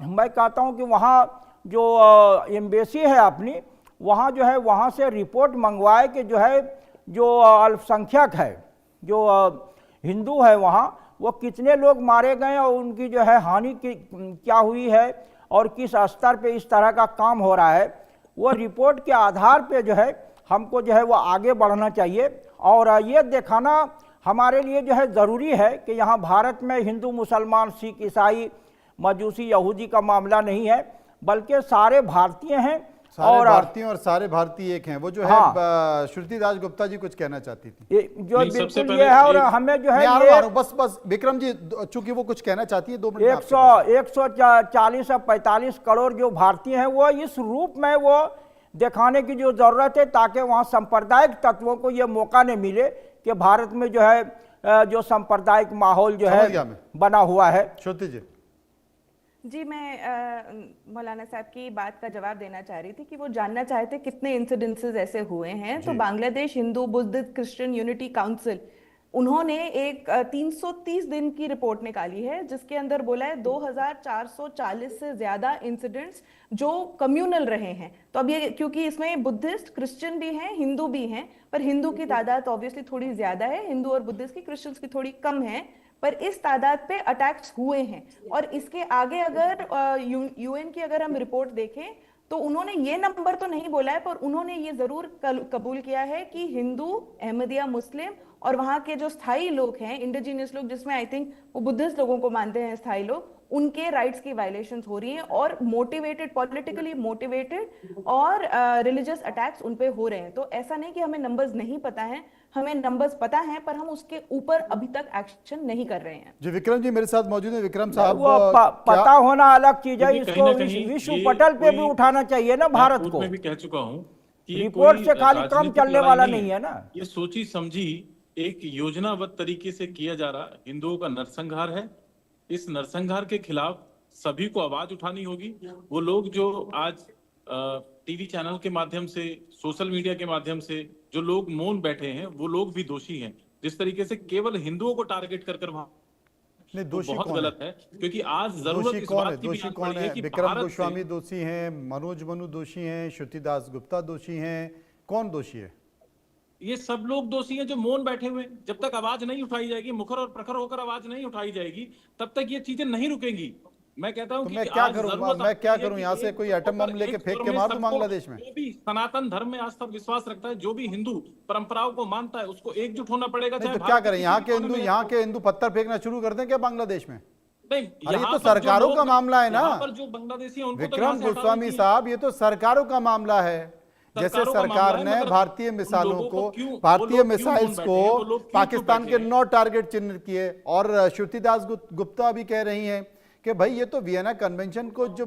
मैं कहता हूँ कि वहाँ जो एम्बेसी है अपनी, वहाँ जो है वहाँ से रिपोर्ट मंगवाए कि जो है जो अल्पसंख्यक है, जो हिंदू है वहाँ, वो कितने लोग मारे गए और उनकी जो है हानि क्या हुई है और किस स्तर पे इस तरह का काम हो रहा है। वो रिपोर्ट के आधार पे जो है हमको जो है वो आगे बढ़ना चाहिए। और ये दिखाना हमारे लिए जो है ज़रूरी है कि यहाँ भारत में हिंदू, मुसलमान, सिख, ईसाई, मजूसी, यहूदी का मामला नहीं है, बल्कि सारे भारतीय हैं। सारे भारतीय और सारे भारतीय एक हैं। वो जो है श्रुति दास गुप्ता जी कुछ कहना चाहती थी, जो बिल्कुल ये है। और हमें जो है बस विक्रम जी, चूंकि वो कुछ कहना चाहती है, 2 मिनट 140 या 45 करोड़ जो भारतीय हैं, वो इस रूप में वो दिखाने की जो जरूरत है, ताकि वहाँ सांप्रदायिक तत्वों को ये मौका नहीं मिले कि भारत में जो है जो सांप्रदायिक माहौल जो है बना हुआ है। श्रुति जी। जी, मैं मौलाना साहब की बात का जवाब देना चाह रही थी कि वो जानना चाहते कितने इंसिडेंसेस ऐसे हुए हैं। तो Bangladesh Hindu Buddha Christian unity council, उन्होंने एक 330 दिन की रिपोर्ट निकाली है, जिसके अंदर बोला है 2440 से ज्यादा इंसिडेंट्स जो कम्युनल रहे हैं। तो अब ये, क्योंकि इसमें बुद्धिस्ट, क्रिश्चियन भी हैं, हिंदू भी हैं, पर हिंदू की तादाद ऑब्वियसली थोड़ी ज्यादा है, हिंदू और बुद्धिस्ट की, क्रिश्चियंस की थोड़ी कम है, पर इस तादाद पे अटैक्स हुए हैं। और इसके आगे अगर यूएन की अगर हम रिपोर्ट देखें तो उन्होंने ये नंबर तो नहीं बोला है, पर उन्होंने ये जरूर कबूल किया है कि हिंदू, अहमदिया, मुस्लिम और वहाँ के जो स्थायी लोग हैं, इंडिजिनियस लोग, जिसमें आई थिंक वो बुद्धिस्ट लोगों को मानते हैं स्थायी लोग, उनके राइट्स की वायलेशंस हो रही हैं और मोटिवेटेड, पॉलिटिकली मोटिवेटेड और रिलीजियस अटैक्स उन पे हो रहे हैं। तो ऐसा नहीं कि हमें नंबर्स नहीं पता है, हमें नंबर्स पता हैं, पर हम उसके ऊपर अभी तक एक्शन नहीं कर रहे हैं। जी, विक्रम जी मेरे साथ मौजूद है। विक्रम साहब, वो पता होना अलग चीज है, इसको विश्व पटल पे भी उठाना चाहिए ना भारत को। मैं भी कह चुका हूं कि रिपोर्ट से खाली कम चलने वाला नहीं है ना। ये सोची समझी एक योजनाबद्ध तरीके से किया जा रहा हिंदुओं का नरसंहार है। इस नरसंहार के खिलाफ सभी को आवाज उठानी होगी। वो लोग जो आज टीवी चैनल के माध्यम से, सोशल मीडिया के माध्यम से जो लोग मौन बैठे हैं, वो लोग भी दोषी हैं। जिस तरीके से केवल हिंदुओं को टारगेट कर वहां नहीं, दोषी बहुत कौन गलत है, क्योंकि आज जरूरत इस बात की भी दोषी कौन है? कि विक्रम भारत गोस्वामी दोषी हैं, मनोज मनु दोषी हैं, श्रुति दास गुप्ता दोषी हैं, कौन दोषी है? ये सब लोग दोषी हैं जो मौन बैठे हुए। जब तक आवाज नहीं उठाई जाएगी, मुखर और प्रखर होकर आवाज नहीं उठाई जाएगी, तब तक ये चीजें नहीं रुकेंगी। मैं कहता हूं तो कि मैं क्या करूं यहाँ से कोई एटम बम लेके फेंक के मार दूं बांग्लादेश में? जो भी सनातन धर्म में आज तक विश्वास रखता है, जो भी हिंदू परंपराओं को मानता है, उसको एकजुट होना पड़ेगा। तो क्या करें, यहाँ के हिंदू पत्थर फेंकना शुरू कर दें क्या बांग्लादेश में? नहीं, अरे ये तो सरकारों का मामला है ना पर जो बांग्लादेशी हैं, विक्रम गोस्वामी साहब, ये तो सरकारों का मामला है। जैसे सरकार ने भारतीय मिसाइलों को, भारतीय मिसाइल्स को पाकिस्तान के 9 टारगेट चिन्हित किए, और श्रुति दास गुप्ता भी कह रही हैं कि भाई ये तो वियना कन्वेंशन को जो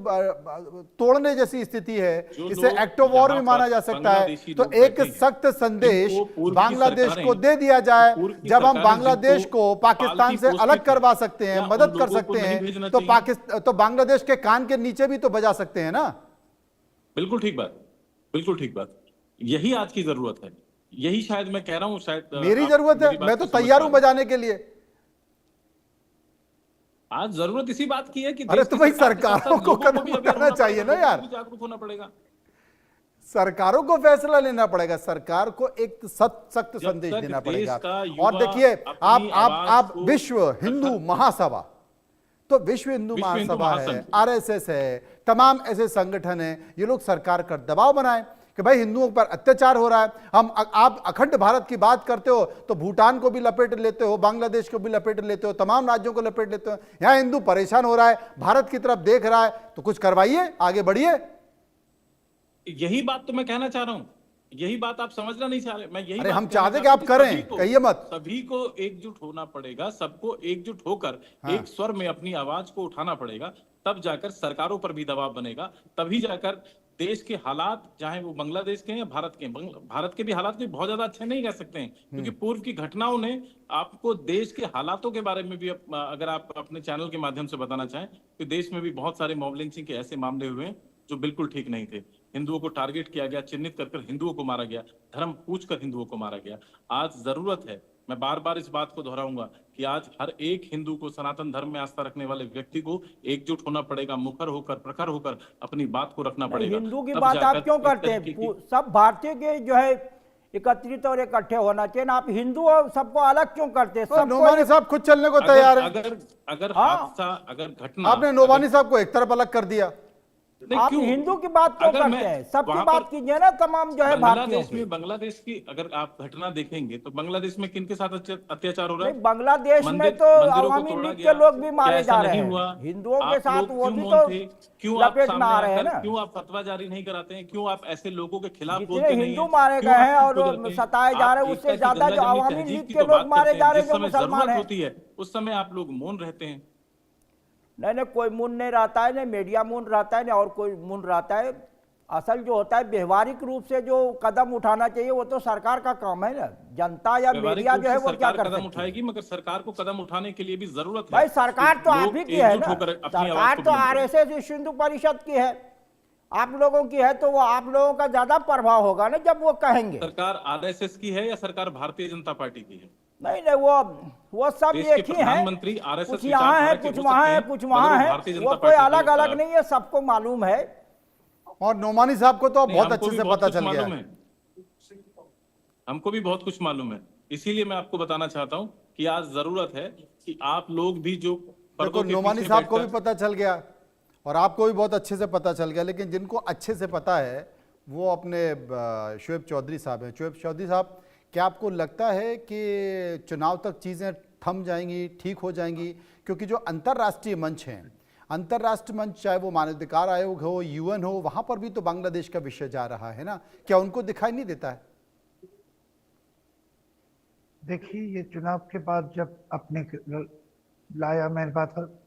तोड़ने जैसी स्थिति है, इसे एक्ट ऑफ वॉर भी माना जा सकता है। तो एक सख्त संदेश बांग्लादेश को दे दिया जाए। जब हम बांग्लादेश को पाकिस्तान से अलग करवा सकते हैं, मदद कर सकते हैं, तो बांग्लादेश के कान के नीचे भी तो बजा सकते हैं ना। बिल्कुल ठीक बात, बिल्कुल ठीक बात। यही आज की जरूरत है, यही शायद मैं कह रहा हूं, शायद मेरी जरूरत है, मैं तो तैयार हूं बजाने के लिए। आज जरूरत इसी बात की है कि अरे तो भाई सरकारों को कदम उठाना चाहिए ना यार, जागरूक होना पड़ेगा, सरकारों को फैसला लेना पड़ेगा, सरकार को एक सख्त संदेश देना पड़ेगा। और देखिए, आप विश्व हिंदू महासभा, तो विश्व हिंदू महासभा है, आरएसएस है, तमाम ऐसे संगठन हैं, ये लोग सरकार का दबाव बनाए कि भाई हिंदुओं पर अत्याचार हो रहा है। आप अखंड भारत की बात करते हो तो भूटान को भी लपेट लेते हो, बांग्लादेश को भी लपेट लेते हो, तमाम राज्यों को लपेट लेते हो। यहाँ हिंदू परेशान हो रहा है, भारत की तरफ देख रहा है, तो कुछ करवाइए, आगे बढ़िए। यही बात तो मैं कहना चाह रहा हूं, यही बात आप समझना नहीं चाह रहे। मैं यही हम चाहते कि आप करें, कहिए मत। सभी को एकजुट होना पड़ेगा, सबको एकजुट होकर एक स्वर में अपनी आवाज को उठाना पड़ेगा, तब जाकर सरकारों पर भी दबाव बनेगा, तभी जाकर देश के हालात, चाहे वो बांग्लादेश के हैं या भारत के हैं, भारत के भी हालात कोई बहुत ज्यादा अच्छे नहीं कह सकते हैं, क्योंकि पूर्व की घटनाओं ने आपको देश के हालातों के बारे में भी अगर आप अपने चैनल के माध्यम से बताना चाहें, तो देश में भी बहुत सारे मॉब लिंचिंग के ऐसे मामले हुए हैं जो बिल्कुल ठीक नहीं थे। हिंदुओं को टारगेट किया गया, चिन्हित कर हिंदुओं को मारा गया, धर्म पूछकर हिंदुओं को मारा गया। आज जरूरत है, मैं बार बार इस बात को दोहराऊंगा कि आज हर एक हिंदू को, सनातन धर्म में आस्था रखने वाले व्यक्ति को एकजुट होना पड़ेगा, मुखर होकर, प्रखर होकर अपनी बात को रखना पड़ेगा। हिंदू की तब बात आप जाकर क्यों इस करते तरीके हैं? की- सब भारतीय के जो है एकत्रित और इकट्ठे होना चाहिए ना, आप हिंदू और सबको अलग क्यों करते हैं? तो सबको नोमानी साहब खुद चलने को तैयार है। अगर हाँ। हादसा, अगर घटना, आपने नोमानी साहब को एक तरफ अलग कर दिया। नहीं, आप क्यों? हिंदू की बात क्यों अगर करते मैं हैं? सबकी वहां बात पर कीजिए ना, तमाम जो है भारतीयों बांग्लादेश की। में, बांग्लादेश की अगर आप घटना देखेंगे तो बांग्लादेश में किनके साथ अत्याचार हो रहा नहीं, है? बांग्लादेश में मंदिर- तो मंदिरों को अवामी तोड़ा लीग गया। के लोग भी क्या मारे ऐसा जा रहे नहीं हैं। हुआ? हिंदुओं के आप साथ लोग वो क्यों भी मौन तो थे? क्यों आप लपेट में सामने आ रहे हैं आकर, ना। क्यों आप फतवा जारी नहीं कराते हैं? क्यों आप ऐसे लोगों के खिलाफ जितने बोलते नहीं हिंदू हैं? मारे क्यों गए आप हैं चुप और हो जाते हैं? सताए जा रहे हैं, आप उससे एकता की, ज्यादा गंगा जो जमनी अवामी तहजीब लीग की के तो लोग बात मारे करते जा हैं। रहे हैं जिस जो समय मुसलमान जरूरत हैं। होती है उस समय आप लोग मौन रहते हैं। नहीं, कोई मुन नहीं रहता है, नहीं मीडिया मुन रहता है, नहीं और कोई मुन रहता है। असल जो होता है व्यवहारिक रूप से जो कदम उठाना चाहिए वो तो सरकार का काम है ना। जनता या व्यवहारिक मीडिया रूप जो है से वो क्या सरकार कर कदम सकती उठाएगी, है? मगर सरकार को कदम उठाने के लिए भी जरूरत है भाई सरकार कि तो आप लोग ही की है एकजुट ना, होकर अपनी आवाज सरकार को तो बुलंद करें। आरएसएस हिंदू परिषद की है, आप लोगों की है, तो वो आप लोगों का ज्यादा प्रभाव होगा ना जब वो कहेंगे। सरकार आरएसएस की है या सरकार भारतीय जनता पार्टी की है? नहीं, वो सब देश के एक ही है। प्रधानमंत्री आरएसएस कुछ यहाँ है, विचारधारा के कुछ हो वहाँ सकते है, हैं, कुछ मगर वहाँ वो है, भारतीय जनता वो कोई पार्टी अलग के अलग नहीं है, सबको मालूम है। और नोमानी साहब को तो अब नहीं, बहुत हमको अच्छे भी से बहुत पता कुछ चल गया मालूम है। है, हमको भी बहुत कुछ मालूम है। इसीलिए मैं आपको बताना चाहता हूं कि आज जरूरत है कि आप लोग भी जो देखो, पर्दों के नोमानी पीछे साहब को भी बैठकर- पता चल गया और आपको भी बहुत अच्छे से पता चल गया, लेकिन जिनको अच्छे से पता है वो अपने शोएब चौधरी साहब हैं। शोएब चौधरी साहब, क्या आपको लगता है कि चुनाव तक चीज़ें थम जाएंगी, ठीक हो जाएंगी? क्योंकि जो अंतर्राष्ट्रीय मंच हैं, अंतर्राष्ट्रीय मंच, चाहे वो मानवाधिकार आयोग हो, यूएन हो, वहाँ पर भी तो बांग्लादेश का विषय जा रहा है ना, क्या उनको दिखाई नहीं देता है? देखिए, ये चुनाव के बाद जब अपने लाया,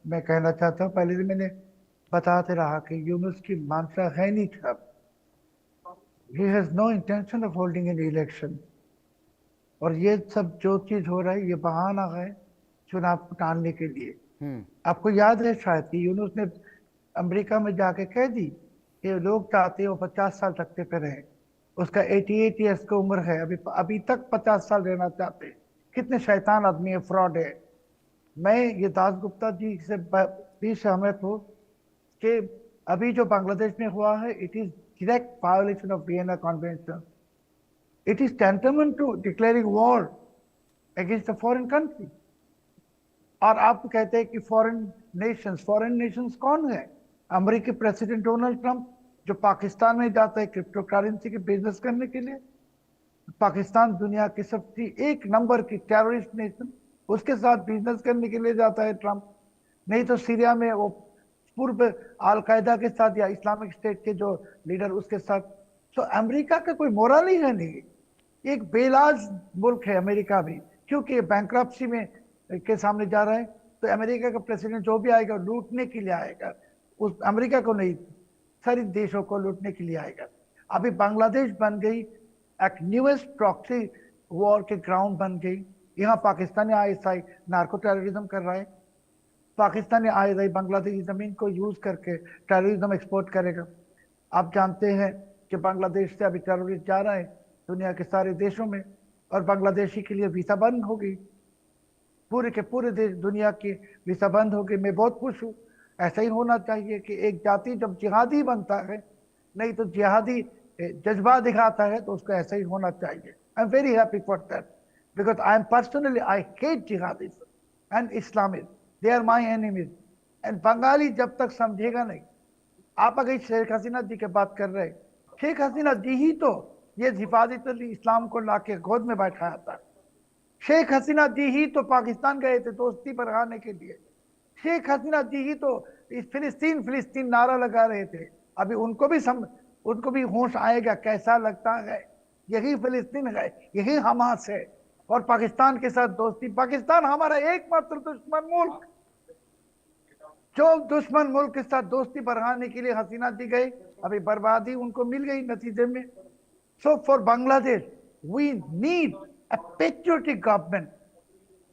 मैं कहना चाहता हूँ, पहले भी मैंने बताते रहा कि यूनुस की मानसा है नहीं था। He has no intention of holding an election. और ये सब जो चीज हो रहा है, ये बहाना है चुनाव को टालने के लिए। आपको याद है शायद कि यूनुस ने अमेरिका में जाके कह दी कि लोग चाहते हैं वो 50 साल तख्ते पे रहे। उसका 88 ईयर्स की उम्र है, अभी तक 50 साल रहना चाहते हैं। कितने शैतान आदमी है, फ्रॉड है। मैं ये दास गुप्ता जी से भी सहमत हूँ कि अभी जो बांग्लादेश में हुआ है, it is direct violation of Vienna convention. It is tantamount to declaring war against a foreign country. और आप कहते हैं कि फॉरेन नेशंस कौन है? अमेरिकी प्रेसिडेंट डोनाल्ड ट्रंप, जो पाकिस्तान में जाता है क्रिप्टो करेंसी के बिजनेस करने के लिए। पाकिस्तान दुनिया की सबसे एक नंबर की टेररिस्ट नेशन, उसके साथ बिजनेस करने के लिए जाता है ट्रंप। नहीं तो सीरिया में वो पूर्व अल-कायदा के साथ या इस्लामिक स्टेट के जो लीडर उसके साथ। तो अमेरिका का कोई मोरल ही है नहीं। एक बेलाज मुल्क है अमेरिका भी, क्योंकि बैंक्रप्सी में के सामने जा रहा है। तो अमेरिका का प्रेसिडेंट जो भी आएगा लूटने के लिए आएगा, उस अमेरिका को नहीं, सारे देशों को लूटने के लिए आएगा। अभी बांग्लादेश बन गई एक न्यूएस्ट प्रॉक्सी वॉर के ग्राउंड बन गई। यहाँ पाकिस्तानी आईएसआई नार्को टेररिज्म कर रहा है। पाकिस्तानी आईएसआई बांग्लादेशी जमीन को यूज करके टेररिज्म एक्सपोर्ट करेगा। आप जानते हैं कि बांग्लादेश से अभी टेररिस्ट जा रहा है दुनिया के सारे देशों में, और बांग्लादेशी के लिए वीसा बंद हो गई। पूरे के पूरे देश दुनिया की वीसा बंद हो गई। मैं बहुत खुश हूँ। ऐसा ही होना चाहिए कि एक जाति जब जिहादी बनता है, नहीं तो जिहादी जज्बा दिखाता है, तो उसको ऐसा ही होना चाहिए। I am very happy for that, because I am personally, I hate jihadis and Islamist, they are my enemies. And Bengali जब तक समझेगा नहीं। आप अगर शेख हसीना जी की बात कर रहे हैं, शेख हसीना जी ही तो ये हिफाजत इस्लाम को लाके गोद में बैठाया था। शेख हसीना जी ही तो पाकिस्तान गए थे दोस्ती बढ़ाने के लिए। शेख हसीना जी ही तो इस फिलिस्तीन नारा लगा रहे थे। अभी उनको भी होश आएगा कैसा लगता है। यही फिलिस्तीन है, यही हमास है, और पाकिस्तान के साथ दोस्ती। पाकिस्तान हमारा एकमात्र दुश्मन मुल्क, जो दुश्मन मुल्क के साथ दोस्ती बढ़ाने के लिए हसीना दी गई, अभी बर्बादी उनको मिल गई नतीजे में। So for Bangladesh we need a patriotic government,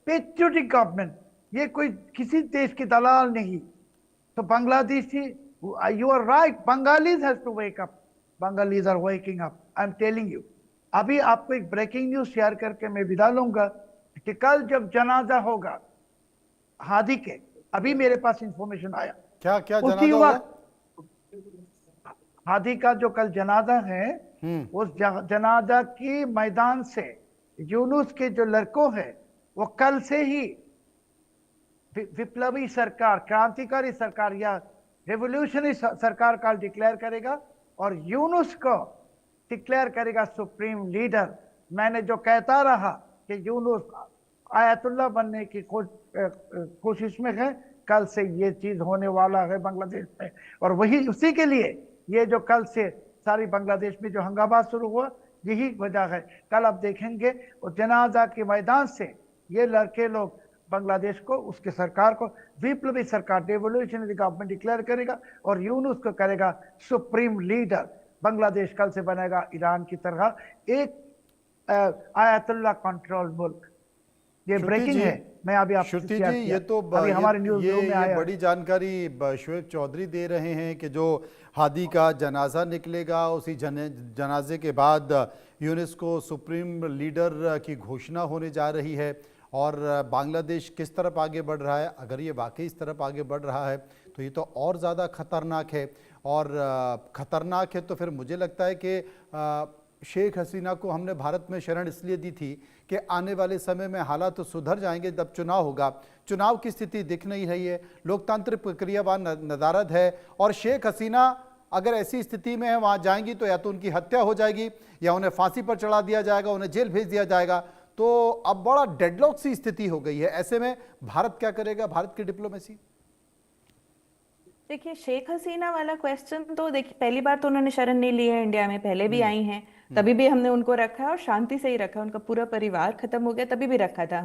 patriotic government. ये कोई किसी देश के दलाल नहीं। तो Bangladeshi, you are right, Bengalis has to wake up, Bengalis are waking up, I am telling you. अभी आपको एक ब्रेकिंग न्यूज शेयर करके मैं विदा लूंगा कि कल जब जनाजा होगा हादी के, अभी मेरे पास इंफॉर्मेशन आया, क्या क्या उसी जनाजा होगा? वक्त हादी का जो कल जनाजा है, उस जनाजा की मैदान से यूनुस के जो लड़कों हैं वो कल से ही विप्लवी सरकार, क्रांतिकारी सरकार या रेवोल्यूशनरी सरकार का डिक्लेयर करेगा और यूनुस को डिक्लेयर करेगा सुप्रीम लीडर। मैंने जो कहता रहा कि यूनुस आयतुल्ला बनने की कोशिश में है, कल से ये चीज होने वाला है बांग्लादेश में। और वही उसी के लिए ये जो कल से सारी बांग्लादेश में जो हंगामा शुरू हुआ, यही वजह है। कल आप देखेंगे उस जनाजा के मैदान से ये लड़के लोग बांग्लादेश को, उसके सरकार को विप्लवी सरकार, रेवोल्यूशनरी गवर्नमेंट डिक्लेयर करेगा और यूनुस को करेगा सुप्रीम लीडर। बांग्लादेश कल से बनेगा ईरान की तरह एक आयतुल्ला कंट्रोल मुल्क। ये श्रुति ब्रेकिंग जी, है, मैं अभी आपको श्रुति शेयर जी, किया। ये तो अभी हमारे न्यूज़ ये में आया। बड़ी जानकारी शोएब चौधरी दे रहे हैं कि जो हादी का जनाजा निकलेगा, उसी जनाजे के बाद यूनेस्को सुप्रीम लीडर की घोषणा होने जा रही है। और बांग्लादेश किस तरफ आगे बढ़ रहा है, अगर ये वाकई इस तरफ आगे बढ़ रहा है तो ये तो और ज़्यादा खतरनाक है। और ख़तरनाक है तो फिर मुझे लगता है कि शेख हसीना को हमने भारत में शरण इसलिए दी थी कि आने वाले समय में हालात तो सुधर जाएंगे जब चुनाव होगा। चुनाव की स्थिति दिख नहीं रही है, लोकतांत्रिक प्रक्रिया वहाँ नदारद है, और शेख हसीना अगर ऐसी स्थिति में है वहाँ जाएंगी तो या तो उनकी हत्या हो जाएगी या उन्हें फांसी पर चढ़ा दिया जाएगा, उन्हें जेल भेज दिया जाएगा। तो अब बड़ा डेडलॉक सी स्थिति हो गई है। ऐसे में भारत क्या करेगा, भारत की डिप्लोमेसी? देखिए, शेख हसीना वाला क्वेश्चन तो देखिए, पहली बार तो उन्होंने शरण नहीं ली है इंडिया में, पहले भी आई हैं, तभी भी हमने उनको रखा है और शांति से ही रखा। उनका पूरा परिवार खत्म हो गया तभी भी रखा था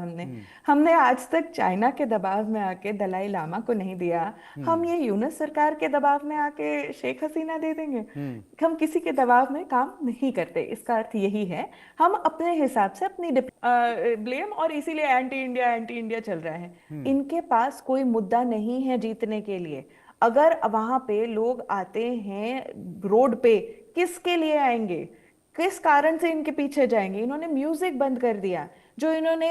हमने आज तक चाइना के दबाव में आके दलाई लामा को नहीं दिया। हम ये यूनुस सरकार के दबाव में आके शेख हसीना दे देंगे? हम किसी के दबाव में काम नहीं करते, इसका अर्थ यही है। हम अपने हिसाब से अपनी ब्लेम, और इसीलिए एंटी इंडिया चल रहा है। इनके पास कोई मुद्दा नहीं है जीतने के लिए। अगर वहां पे लोग आते हैं रोड पे, किसके लिए आएंगे, किस कारण से इनके पीछे जाएंगे? इन्होंने म्यूजिक बंद कर दिया। जो इन्होंने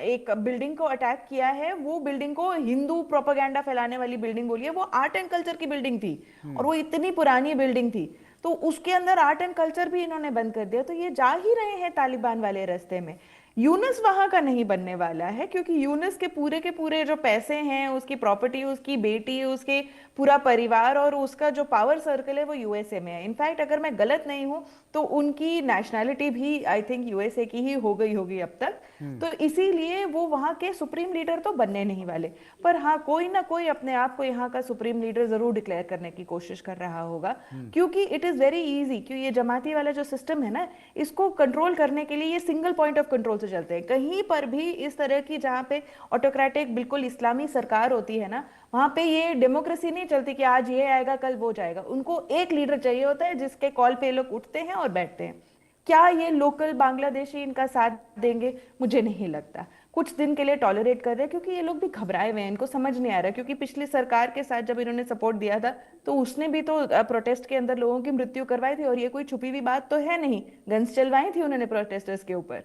एक बिल्डिंग को अटैक किया है, वो बिल्डिंग को हिंदू प्रोपेगेंडा फैलाने वाली बिल्डिंग बोली है, वो आर्ट एंड कल्चर की बिल्डिंग थी और वो इतनी पुरानी बिल्डिंग थी, तो उसके अंदर आर्ट एंड कल्चर भी इन्होंने बंद कर दिया। तो ये जा ही रहे हैं तालिबान वाले रास्ते में। यूनुस वहां का नहीं बनने वाला है, क्योंकि यूनुस के पूरे जो पैसे हैं, उसकी प्रॉपर्टी, उसकी बेटी, उसके पूरा परिवार और उसका जो पावर सर्कल है वो यूएसए में है। इनफैक्ट अगर मैं गलत नहीं हूं तो उनकी नेशनैलिटी भी आई थिंक यूएसए की ही हो गई होगी अब तक। तो इसीलिए वो वहां के सुप्रीम लीडर तो बनने नहीं वाले। पर हाँ, कोई ना कोई अपने आप को यहाँ का सुप्रीम लीडर जरूर डिक्लेयर करने की कोशिश कर रहा होगा, क्योंकि इट इज वेरी इजी। क्यों, ये जमाती वाला जो सिस्टम है ना, इसको कंट्रोल करने के लिए ये सिंगल पॉइंट ऑफ कंट्रोल से चलते हैं। कहीं पर भी इस तरह की जहां पे ऑटोक्रेटिक बिल्कुल इस्लामी सरकार होती है ना, वहां पे ये डेमोक्रेसी नहीं चलती कि आज ये आएगा कल वो जाएगा। उनको एक लीडर चाहिए होता है जिसके कॉल पे लोग उठते हैं और बैठते हैं। क्या ये लोकल बांग्लादेशी इनका साथ देंगे? मुझे नहीं लगता। कुछ दिन के लिए टॉलरेट कर रहे हैं, क्योंकि ये लोग भी घबराए हुए हैं, इनको समझ नहीं आ रहा। क्योंकि पिछली सरकार के साथ जब इन्होंने सपोर्ट दिया था तो उसने भी तो प्रोटेस्ट के अंदर लोगों की मृत्यु करवाई थी, और ये कोई छुपी हुई बात तो है नहीं। गन्स चलवाई थी उन्होंने प्रोटेस्टर्स के ऊपर।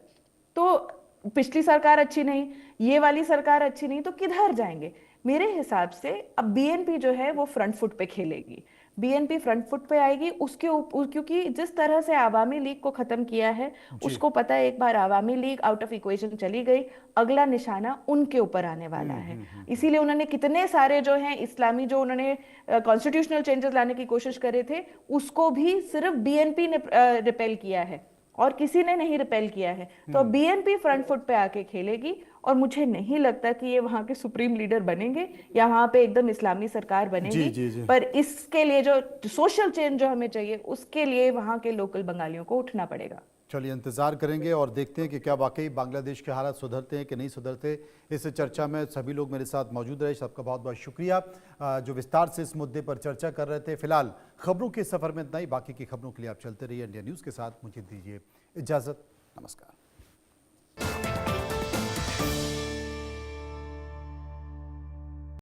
तो पिछली सरकार अच्छी नहीं, ये वाली सरकार अच्छी नहीं, तो किधर जाएंगे? मेरे हिसाब से अब बीएनपी जो है वो फ्रंट फुट पे खेलेगी। बीएनपी फ्रंट फुट पे आएगी उसके क्योंकि जिस तरह से आवामी लीग को खत्म किया है, उसको पता है एक बार आवामी लीग आउट ऑफ इक्वेशन चली गई, अगला निशाना उनके ऊपर आने वाला है। इसीलिए उन्होंने कितने सारे जो हैं इस्लामी, जो उन्होंने कॉन्स्टिट्यूशनल चेंजेस लाने की कोशिश करे थे, उसको भी सिर्फ बीएनपी ने रिपेल किया है और किसी ने नहीं रिपेल किया है। तो बीएनपी फ्रंट फुट पे आके खेलेगी, और मुझे नहीं लगता कि ये वहां के सुप्रीम लीडर बनेंगे या वहां पे एकदम इस्लामी सरकार बनेगी। जी। पर इसके लिए जो सोशल चेंज जो हमें चाहिए, उसके लिए वहां के लोकल बंगालियों को उठना पड़ेगा। चलिए इंतज़ार करेंगे और देखते हैं कि क्या वाकई बांग्लादेश के हालात सुधरते हैं कि नहीं सुधरते। इस चर्चा में सभी लोग मेरे साथ मौजूद रहे, सबका बहुत बहुत शुक्रिया जो विस्तार से इस मुद्दे पर चर्चा कर रहे थे। फिलहाल खबरों के सफ़र में इतना ही, बाकी की खबरों के लिए आप चलते रहिए इंडिया न्यूज़ के साथ। मुझे दीजिए इजाज़त, नमस्कार।